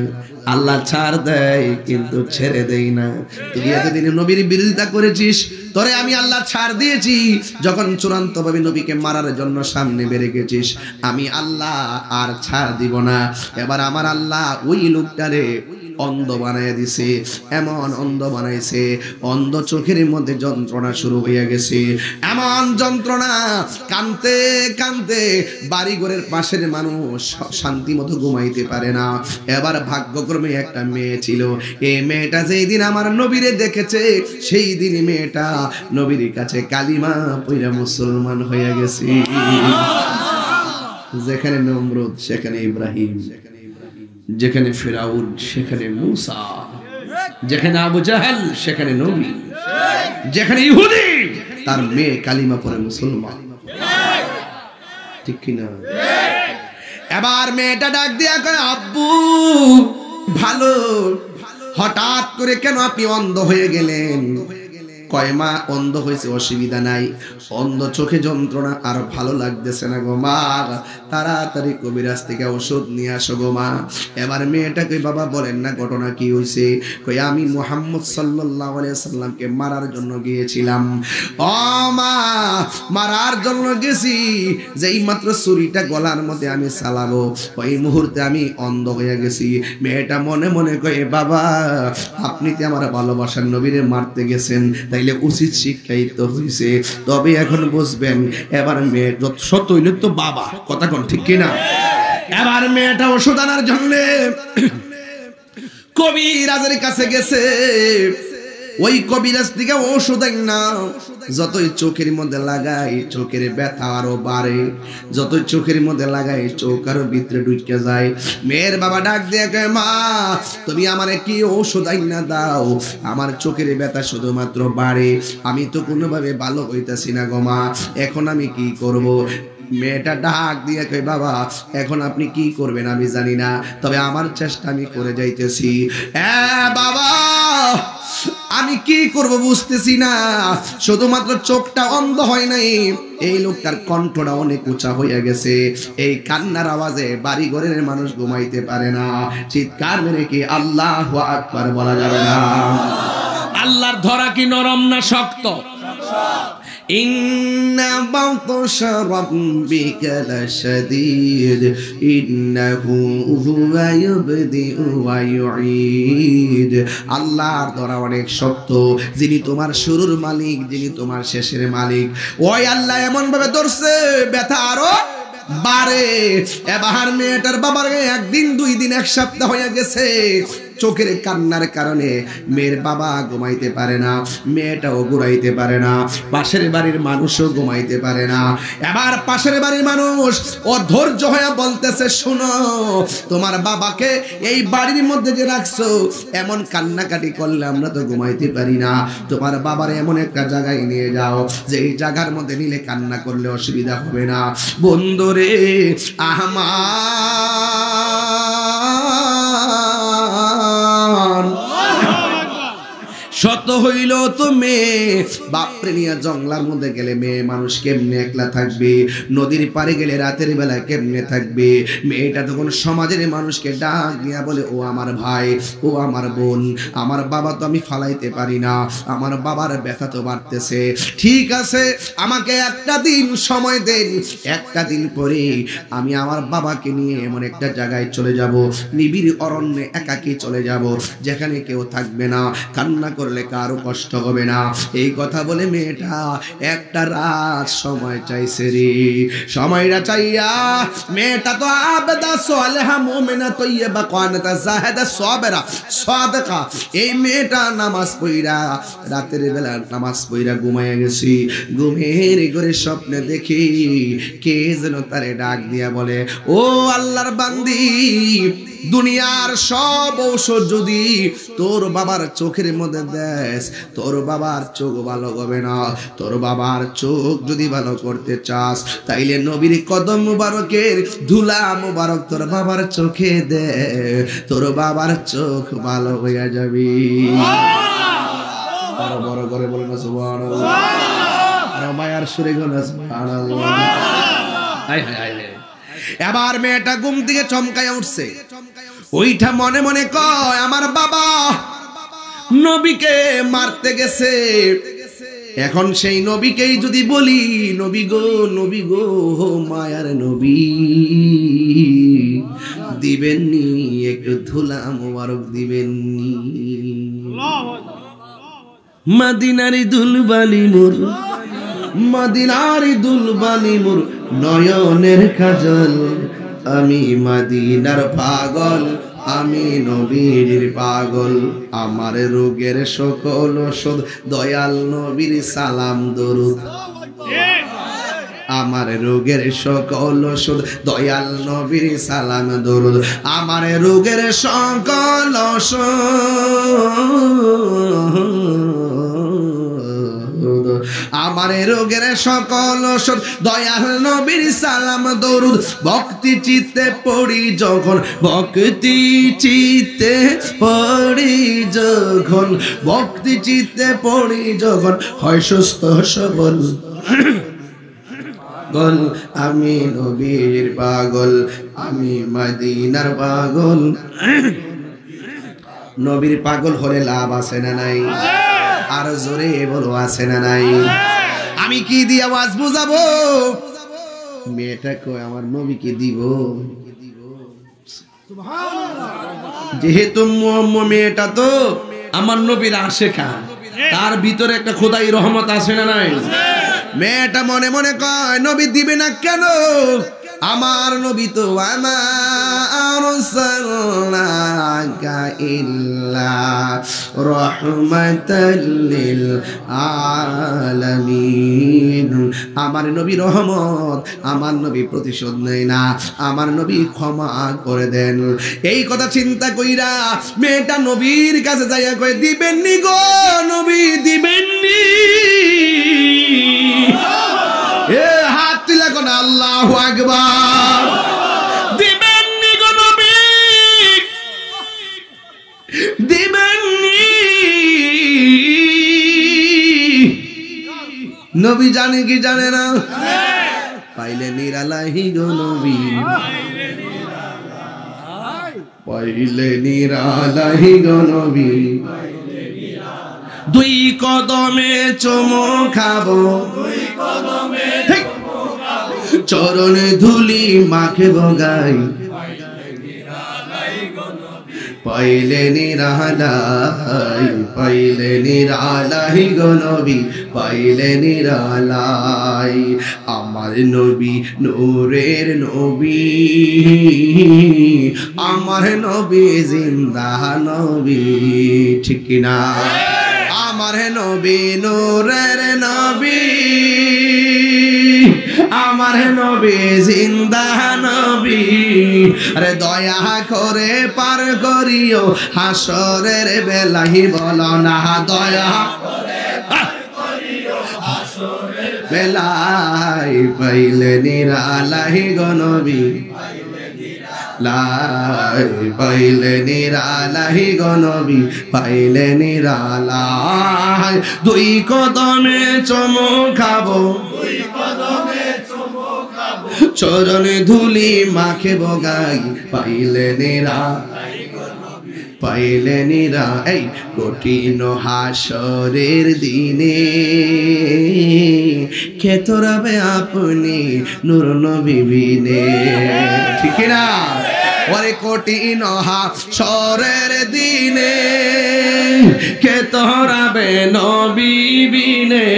আল্লাহ ছাড় দেয় কিন্তু ছেড়ে দেই না। তুই এতদিন নবীর বিরোধিতা করেছিস, তোরে আমি আল্লাহ ছাড় দিয়েছি। যখন চূড়ান্ত ভাবে নবীকে মারার জন্য সামনে বেড়ে গেছিস, আমি আল্লাহ আর ছাড় দিব না। এবার আমার আল্লাহ ওই লোকটারে অন্ধ বানায় দিছে, এমন অন্ধ বানাইছে, অন্ধ চোখের মধ্যে যন্ত্রণা শুরু হয়ে গেছে, এমন যন্ত্রণা, কানতে কানতে বাড়িঘরের পাশের মানুষ শান্তি মতো ঘুমাইতে পারে না। এবার ভাগ্যক্রমে একটা মেয়ে ছিল, এই মেয়েটা যেই দিন আমার নবীরে দেখেছে, সেই দিন মেয়েটা নবীর কাছে কালিমা পড়ে মুসলমান হয়ে গেছে। যেখানে নমরুদ সেখানে ইব্রাহিম, যেখানে ফিরাউন সেখানে মুসা, যেখানে আবু জাহেল সেখানে নবী, যেখানে ইহুদি তার মেয়ে কালিমা পড়ে মুসলমান। ঠিক কিনা? এবার মেয়েটা ডাক দিয়া কয়, আব্বু ভালো, হঠাৎ করে কেন আপনি অন্ধ হয়ে গেলেন? কয় মা, অন্ধ হয়েছে অসুবিধা নাই, অন্ধ চোখে যন্ত্রণা আর ভালো লাগতেছে না গো মা, তাড়াতাড়ি কবিরাজ থেকে ওষুধ নিয়ে আসো গো মা। এবার মেয়েটা কই, বাবা বলেন না ঘটনা কি হয়েছে? কই, আমি মুহাম্মদ সাল্লাল্লাহু আলাইহি সাল্লামকে মারার জন্য গিয়েছিলাম। ও মা, মারার জন্য গেছি, যেই মাত্র ছুরিটা গলার মধ্যে আমি চালাবো, ওই মুহূর্তে আমি অন্ধ হয়ে গেছি। মেয়েটা মনে মনে কই, বাবা আপনি তো আমার ভালোবাসার নবীরে মারতে গেছেন, তাইলে উচিত শিক্ষাই তো হয়েছে, তবে এখন বুঝবেন। এবার মেয়ে সত্য হইলে তো বাবা, কথা কোন ঠিক কিনা? এবার মেয়েটা ওষুধ আনার জন্য কবিরাজের কাছে গেছে। ওই কবিরাজ থেকে ওষুধ না, যতই চোখের মধ্যে লাগাই চোখের ব্যথা আরো বাড়ে, যতই চোখের মধ্যে লাগাই চোখ আরো ভিতরে ঢুকে যায়। মেয়ের বাবা ডাক দিয়ে কয়, মা তুমি আমারে কি ওষুধ না দাও, আমার চোখের ব্যথা শুধুমাত্র বাড়ে, আমি তো কোনোভাবে ভালো হইতাছি না গো মা, এখন আমি কি করব? মেয়েটা ডাক দিয়ে কই, বাবা এখন আপনি কি করবেন আমি জানি না, তবে আমার চেষ্টা আমি করে যাইতেছি। বাবা আমি কি করব বুঝতেছি না, শুধুমাত্র চোখটা অন্ধ হয় নাই, এই লোকটার কণ্ঠটা অনেক উঁচা হয়ে গেছে, এই কান্নার আওয়াজে বাড়ি ঘরের মানুষ ঘুমাইতে পারে না। চিৎকার মেরে কি আল্লাহু আকবার বলা যাবে না? আল্লাহর ধরা কি নরম না শক্ত? ইন্না বাতশা রাব্বিকা লাশাদীদ ইন্নাহু হুয়া ইউবদিউ ওয়া ইউঈদ। আল্লাহর ধরা অনেক শক্ত, যিনি তোমার শুরুর মালিক, যিনি তোমার শেষের মালিক, ওই আল্লাহ এমন ভাবে ধরছে ব্যথা আরো বাড়ে। এবার মেয়েটার বাবার একদিন, 2 দিন, 1 সপ্তাহ হয়ে গেছে, চোখের কান্নার কারণে মেয়ের বাবা ঘুমাইতে পারে না, মেয়েটাও ঘুরাইতে পারে না, পাশের বাড়ির মানুষও ঘুমাইতে পারে না। এবার পাশের বাড়ির মানুষ অধৈর্য হয়ে বলতেছে, শোনো তোমার বাবাকে এই বাড়ির মধ্যে যে রাখছো, এমন কান্নাকাটি করলে আমরা তো ঘুমাইতে পারি না, তোমার বাবার এমন একটা জায়গায় নিয়ে যাও, যে এই জায়গার মধ্যে নিলে কান্না করলে অসুবিধা হবে না। বন্ধুরে শত হইল তো মেয়ে, বাপরে নিয়ে জঙ্গলার মধ্যে গেলে মেয়ে মানুষ কেমনে একলা থাকবে, নদীর পাড়ে গেলে রাতের বেলা কেমনে থাকবে। মেয়েটা তখন সমাজের মানুষকে ডাক দিয়া বলে, ও আমার ভাই, ও আমার বোন, আমার বাবা তো আমি ফালাইতে পারি না, আমার বাবার ব্যথা তো বাড়তেছে, ঠিক আছে আমাকে একটা দিন সময় দেন, একটা দিন পরে আমি আমার বাবাকে নিয়ে এমন একটা জায়গায় চলে যাব, নিবিড় অরণ্যে একাকী চলে যাব, যেখানে কেউ থাকবে না, কান্না করলে কারো কষ্ট হবে না। এই কথা বলে মেয়েটা একটা রাত সময় চাইছে রে। সময়টা চাইয়া মেয়েটা তো আবেদা সালেহা মুমিনা তাইয়্যিবা কানাতা জাহিদা সাবিরা সাদিকা, এই মেয়েটা নামাজ পড়া রাতের বেলা নামাজ পড়া ঘুমায় গেছে। ঘুমের ঘরে স্বপ্নে দেখি কে যেন তারে ডাক দিয়া বলে, ও আল্লাহর বান্দি, দুনিয়ার সব ঔষধ যদি তোর বাবার চোখের মধ্যে দেস, তোর বাবার চোখ ভালো হবে না, তোর বাবার চোখ যদি ভালো করতে চাস, তাইলে নবীর কদম মুবারকের ধুলা মুবারক তোর বাবার চোখে দে, তোর বাবার চোখ ভালো হয়ে যাবে। আরো বড় করে বলেন সুবহানাল্লাহ, আরো মায়ার সুরে বলেন সুবহানাল্লাহ। হায় হায় হায়। এবার মেয়েটা ঘুম থেকে চমকায় উঠছে, ওইটা মনে মনে কয়, আমার বাবা নবীকে মারতে গেছে, এখন সেই নবীকেই যদি বলি, নবী গো, নবী গো, মায়ার নবী, দিবেননি, একটু ধুলা মোবারক দিবেননি। মদিনারি দুলবালি মোর, মদিনারি দুলবালি মোর নয়নের কাজল। আমি মদিনার পাগল, আমি নবীর পাগল। আমার রোগের সকল ওষুধ দয়াল নবীর সালাম দরুদ। আমার রোগের সকল ওষুধ দয়াল নবীর সালাম দরুদ। আমার রোগের সকল ওষুধ, আমার রোগের সকল ওষুধ দয়াল নবীর সালাম দরুদ। ভক্তি চিত্তে পড়ি যখন, ভক্তি চিত্তে পড়ি যখন, ভক্তি চিত্তে পড়ি যখন হয় সুস্থ সবল। আমি নবীর পাগল, আমি মদিনার পাগল। নবীর পাগল হলে লাভ আছে না নাই? আর জোরে বলো আছে না নাই? আমি কি দিয়ে আওয়াজ বুঝাবো? মেয়েটা কয় আমার নবীকে দিব। যেহেতু মেয়েটা তো আমার নবীর আশেকা, তার ভিতরে একটা খোদাই রহমত আছে না নাই? মেয়েটা মনে মনে কয় নবী দিবে না কেন? আমার নবী তো আমার সাল্লাকা ইল্লা রাহমাতাল লিল আলামিন। আমার নবী রহমত, আমার নবী প্রতিশোধ নেয় না, আমার নবী ক্ষমা করে দেন। এই কথা চিন্তা কইরা মেয়েটা নবীর কাছে যাইয়া কয় দিবেননি গো নবী, দিবেননি। এ হাত তুলে কোন আল্লাহু আকবার। দিবেননি গো নবী, দিবেননি। নবী জানে কি জানে না? পাইলে নিরালাহি গো নবী, পাইলে নিরালাহি গো নবী। দুই কদমে চুমু খাবো, চরণে ধুলি মাখবো গাই, পাইলে নিরালাই, পাইলে নিরালাই গো নবী, পাইলে নিরালাই। আমার নবী নূরের নবী, আমার নবী জিন্দা নবী, ঠিক না? আমার নবী নূরের নবী, আমার নবী জিন্দা নবী। আরে দয়া করে পার করিও হাসরের বেলাহি, বলো না দয়া বেলাই, পাইলে নিরালাই গো নবী, লাই পাইলে নিরালাই গো নবী, পাইলে নিরালাই। দুই কদমে চুমু খাবো, চরণে ধুলি মাখবো গাই, পাইলে নিরালাই, পাইলে নিরা। এই কঠিন হাসরের দিনে কে তোরাবে আপনি নূর নবী বিনে, ঠিক না? ওরে কঠিন হাসরের দিনে কে তোরাবে নবী বিনে।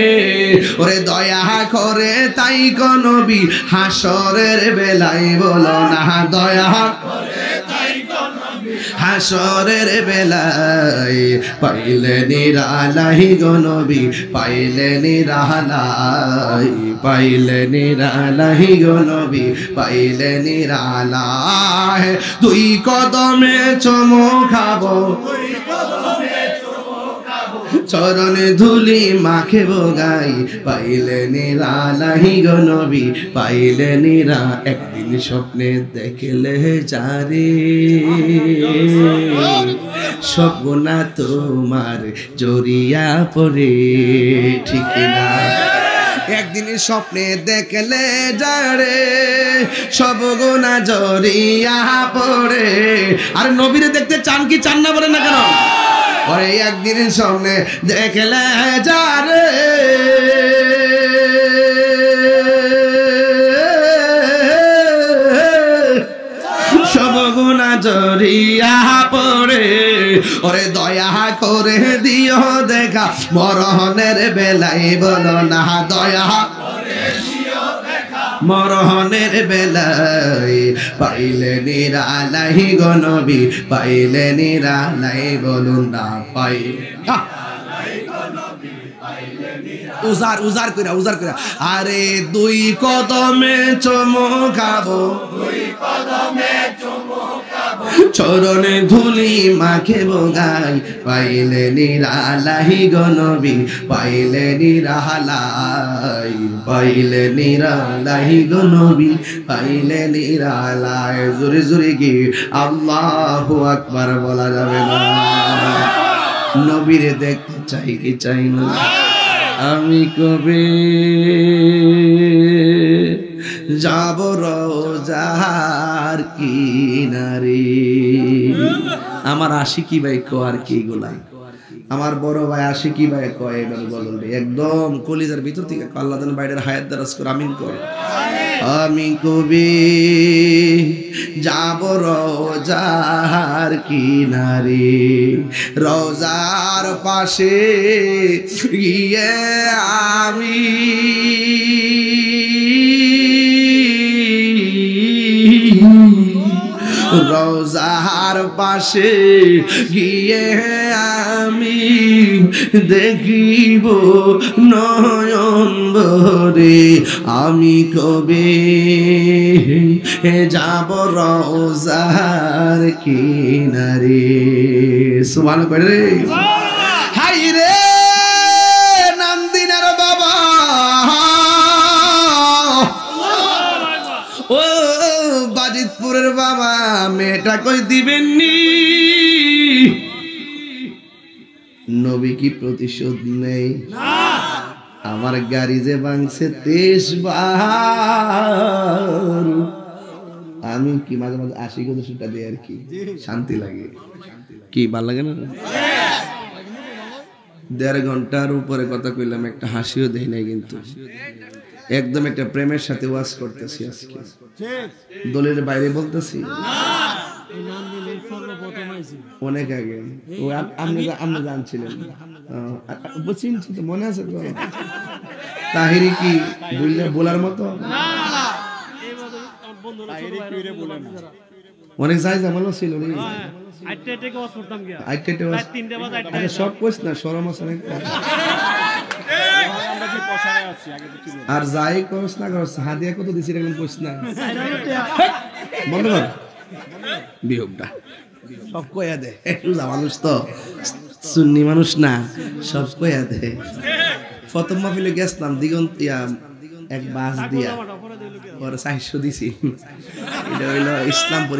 ওরে দয়া করে তাই গো নবী হাসরের বেলায়, বলো না দয়া করে তাই গো নবী হাসরের বেলায়, পাইলে নিরালাই গো নবী, পাইলে নিরালাই, পাইলে নিরালাই গো নবী, পাইলে নিরালাই। দুই কদমে চুমু খাবো, চরণে ধুলি মাখবো গাই, পাইলে নিরালাই গো নবী, পাইলে নিরা। একদিন স্বপ্নে দেখলে যারে স্বপ্ন তোমার জড়িয়া পড়ে, ঠিক না? একদিন স্বপ্নে দেখলে যারে সব গুনাহ জড়িয়া পড়ে। আর নবীরে দেখতে চান কি চান না বলেন না কেন? ওরে একদিন স্বপ্নে দেখলে যারে সব গুনাহ ওরে দয়া করে দিও দেখা মরণের বেলায় বলো না দয়া মরণের বেলায় পাইলে নিরালাই গো নবী পাইলে নিরালাই বলুন না পাইলে উজার উজার কইরা আরে দুই কদমে চমকাবো চরণে ধুলি মাখে গাই পাইলে নিরালাই গো নবী পাইলে নিরালাই গো নবী পাইলে নিরালাই জোরে জোরে কি আল্লাহু আকবার বলা যাবে না নবীরে দেখতে চাই কি চাই না আমি কবে যাব রোজার কিনারে আমার আশিকি ভাই কর কি গুলা আমার বড় ভাই আশিকি ভাই কয় এবার বলুন একদম কলিজার ভিতর থেকে আল্লাহ যেন বাইরের হায়াত দারাজ করে আমিন কর আমি কবে যাব রোজার কিনারে রোজার পাশে গিয়ে আমি রোজার পাশে গিয়ে আমি দেখিব নয়ন ভরে আমি কবে যাব রোজার কিনারে সুবহানাল্লাহ কই রে হাই রে নান্দিনার বাবা ও বাজিতপুরের বাবা মেয়েটা কই দিবেননি নবী কি প্রতিশোধ নেই আমার গাড়ি যে ভাঙছে 23 বার আমি কি মাঝে মাঝে আসি কিন্তু সেটা দিয়ে আর কি শান্তি লাগে কি ভালো লাগে না 1.5 ঘন্টার উপরে কথা কইলাম একটা হাসিও দেই নাই কিন্তু একদম একটা প্রেমের সাথে ওয়াজ করতেছি আজকে দলের বাইরে বলতেছি অনেক আগে ও আপনি জানছিলেন চিনছি তো মনে আছে তো তাহিরি কি বলার মতো অনেক যাই জামালও ছিল সব কইস না শরম আছে আর যাই করস না করস হাদিয়া কত দিছি এখন কইস না বন্ধ কর বিয়োগটা সব কইয়া দে রোজা মানুষ তো সুন্নি মানুষ না সব কইয়া দে প্রথম মাহফিলে গেছলাম দিগন্ত এক বাস দিয়া পরে 400 দিছি এটা হইলো ইসলামপুর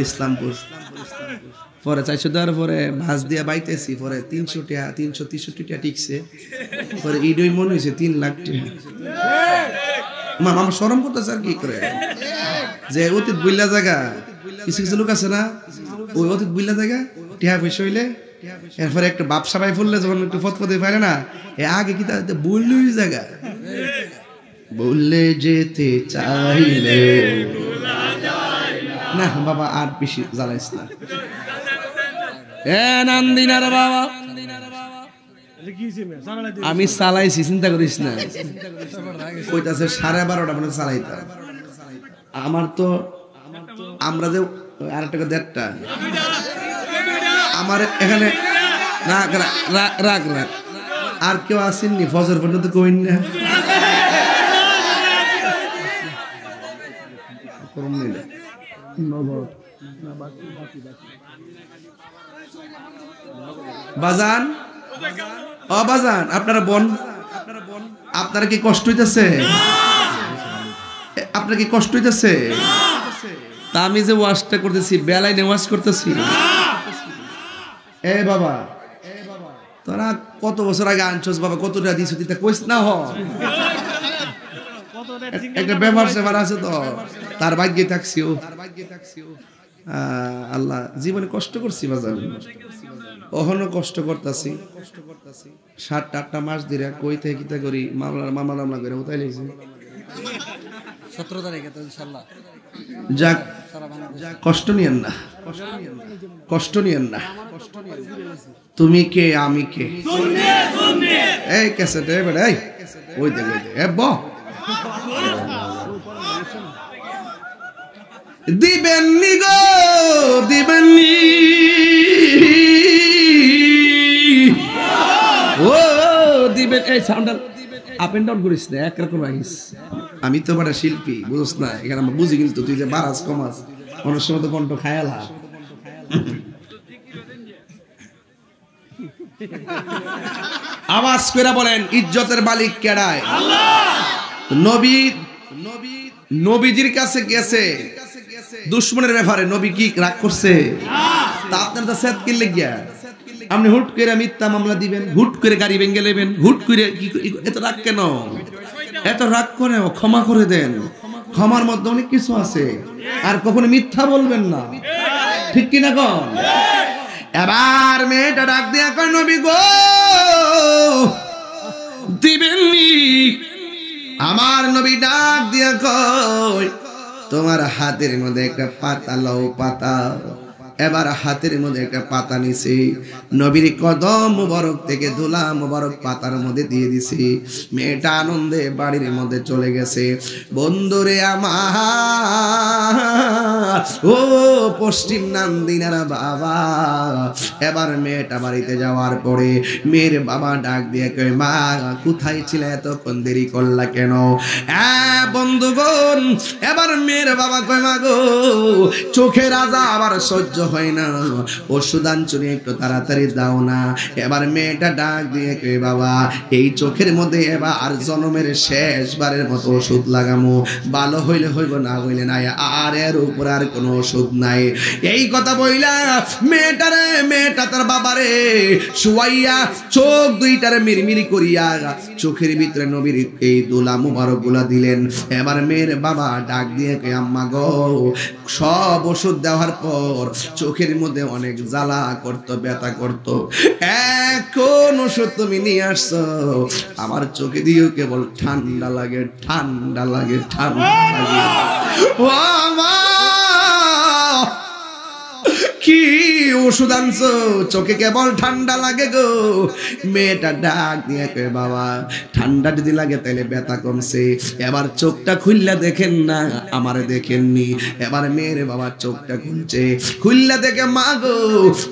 পরে 400 দেওয়ার পরে বাস দিয়া বাইতেছি পরে 300 টাকা 363 টাকা টিকছে পরে ইডই মনে হয়েছে 3 লাখ টাকা আমার শরম করতেছে আর কি করে যে অতীত বুইলা জায়গা কিছু কিছু লোক আছে না ওই অতীত বুইলা জায়গা টিয়া পয়সা হইলে এরপরে একটা বাপসা ভাই ফুললে যখন একটু ফতফতে পারে না এ আগে কি তা বললই জায়গা বললে যেতে চাইলে না বাবা আর বেশি জ্বালাইস না এ নান্দিনার বাবা আমি চালাইছি চিন্তা করিস না কইতাছে 12:30 মানে চালাইতাম আমার তো আমরা যে আর টাকা 1.5টা আমার এখানে রাখ আর কেউ আসেননি ফজর পর্যন্ত কইন না বাজান ও বাজান আপনারা আপনারা কি কষ্ট হইতেছে আপনার কি কষ্ট হইতেছে তা আমি যে ওয়াজটা করতেছি বেলায় ওয়াজ করতেছি এ বাবা তোরা কত বছর আগে আনছস বাবা কতটা দিছ দিতে কইস না হ একটা ব্যাপার সেবার আছে তো তার ভাগ্যে থাকছিও আল্লাহ জীবনে কষ্ট করছি বাজার ওখানে কষ্ট করতেছি 7-8টা মাস ধরে কই থেকে কিতা করি মামলা করে উঠাই লেছি 17 তারিখে তো ইনশাআল্লাহ। যাক, কষ্ট নিয়েন না, কষ্ট নিয়েন না। তুমি কে আমি কে? এই ক্যাসেট বেটা, এই ওই দেখ ওই দেখ, ব দিবেননি গো দিবেননি, ও দিবেন। এই সাউন্ড আপ এন্ড ডাউন করিস না, একরকম রাখিস। আমি তো বড় শিল্পী, বুঝছ না? এখানে আমরা বুঝি, কিন্তু তুই যে বারাস কমাস অনেক সময় তো কণ্ঠ খায়ালা। আওয়াজ করে বলেন, ইজ্জতের মালিক কেডায়? নবী নবীজির কাছে গেছে দুশমনের ব্যাপারে, নবী কি রাগ করছে? তা আপনার তো সেদ কিনলে গিয়া আপনি হুট করে মিথ্যা মামলা দিবেন, হুট করে গাড়ি ভেঙে নেবেন, হুট করে এত রাগ কেন? এত রাগ করে ক্ষমা করে দেন। ক্ষমার মধ্যে অনেক কিছু আছে। আর কখনো মিথ্যা বলবেন না, ঠিক কিনা কন? এবার মেয়েটা ডাক দিয়া কয়, নবী গো দিবেননি? আমার নবী ডাক দিয়া কয়, তোমার হাতের মধ্যে একটা পাতা লও, পাতা। এবার হাতের মধ্যে একটা পাতা নিছি, নবীর কদম মুবারক থেকে ধুলা মুবারক পাতার মধ্যে দিয়ে দিছি। মেয়েটা আনন্দে বাড়ির মধ্যে চলে গেছে। বন্ধুরে আমার, ও পশ্চিম নান্দিনারা বাবা, এবার মেয়েটা বাড়িতে যাওয়ার পরে মেয়ের বাবা ডাক দিয়ে কয়, মা কোথায় ছিলে, এতক্ষণ দেরি করলা কেন? বন্ধুগণ, এবার মেয়ের বাবা কয়, মা গো চোখের রাজা আবার সহ্য হয় না, ওষুধ আনছুনি একটু তাড়াতাড়ি দাও না। এবার মেয়েটা ডাক দিয়ে কয়, বাবা এই চোখের মধ্যে এবার আর জন্মের শেষবারের মতো ওষুধ লাগামো, ভালো হইলে হইব, না হইলে নাই, আর এর উপর আর কোনো ওষুধ নাই। এই কথা বইলা মেয়েটা তার বাবারে শুয়াইয়া চোখ দুইটারে মিরমিরি করিয়া চোখের ভিতরে নবীর এই দুলা মুবারক গুলা দিলেন। এবার মেয়ের বাবা ডাক দিয়ে কয়, আম্মা গো সব ওষুধ দেওয়ার পর চোখের মধ্যে অনেক জ্বালা করতো, ব্যথা করতো, এখন ওষুধ তুমি নিয়ে আসছো, আমার চোখে দিয়েও কেবল ঠান্ডা লাগে, ঠান্ডা লাগে, ঠান্ডা লাগে। ও মা কি ওষুধ আনছো, চোখে কেবল ঠান্ডা লাগে গো? মেয়েটা ডাক দিয়ে কয়, বাবা ঠান্ডা যদি লাগে তাহলে ব্যথা কমছে, এবার চোখটা খুললা দেখেন না, আমারে দেখেননি। এবার মেয়ের বাবা চোখটা খুলছে, খুললা দেখে, মা গো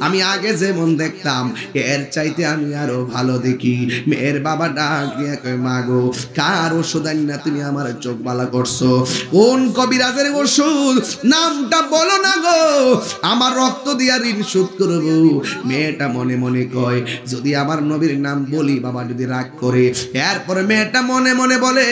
আমি আগে যেমন দেখতাম এর চাইতে আমি আরো ভালো দেখি। মেয়ের বাবা ডাক দিয়ে কয়, মা গো কার ওষুধ আনি না তুমি আমার চোখ বালা করছো? কোন কবিরাজের ওষুধ, নামটা বলো না গো, আমার রক্ত দিয়া ঋণ শোধ করব। মেয়েটা মনে মনে কয়, যদি আমার নবীর নাম বলি বাবা যদি রাগ করে। এরপরে মেয়েটা মনে মনে বলে,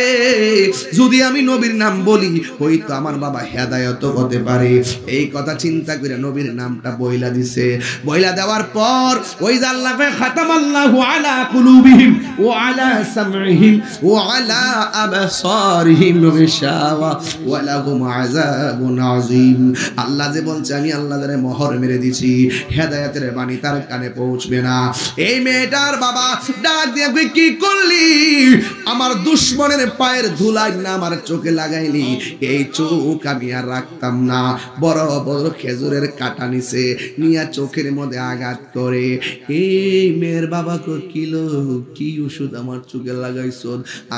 যদি আমি নবীর নাম বলি হয়তো আমার বাবা হেদায়েত হতে পারে। এই কথা চিন্তা করে নবীর নামটা বইলা দিছে। বইলা দেওয়ার পর ওই যে আল্লাহ খাতামাল্লাহু আলা কুলুবিহিম ওয়া আলা সামঈহিম ওয়া আলা আবসারিহিম গিশাওয়া ওয়া লাহুম আযাবুন আযীম। আল্লাহ যে বলছে আমি আল্লাহ যারে মোহর মেরে দিছি, হেদায়েতের বাণী তার কানে পৌঁছবে না। এই মেয়েটার বাবা ডাক দিয়ে কই, কি করলি? আমার দুশমনের পায়ের ধুলাই না আমার চোখে লাগাইলি, এই চোখ আমি আর রাখতাম না। বড় বড় খেজুরের কাটা নিছে নিয়া চোখের মধ্যে আঘাত করে। এই মেয়ের বাবা কিলো কি ওষুধ আমার চোখে লাগাইছ?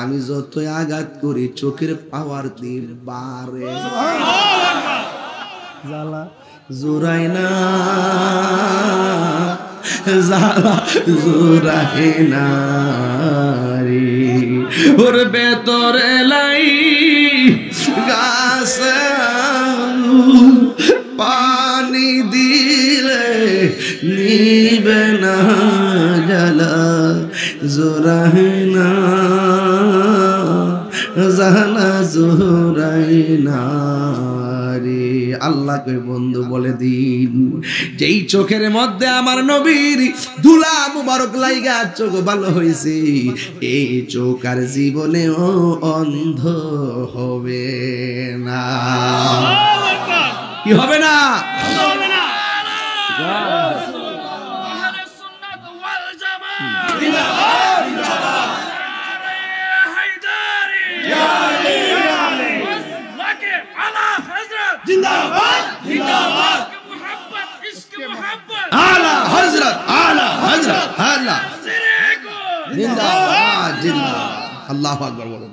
আমি যতই আঘাত করি চোখের পাওয়ার দিন বাড়ে। জালা জোরাই না, জালা জোরাই না রে, ওর ভেতরে লাই গাছ পানি দিলে নিবে না, জালা জোরাই না, জালা জোরাই না রে। আল্লাহ কই, বন্ধু বলে দিন, যেই চোখের মধ্যে আমার নবীর ধুলা মুবারক লাইগা চোখ ভালো হয়েছে, এই চোখ আর জীবনেও অন্ধ হবে না। কি হবে না? জিন্দাবাদ জিন্দাবাদ। আল্লাহু আকবার বলুন।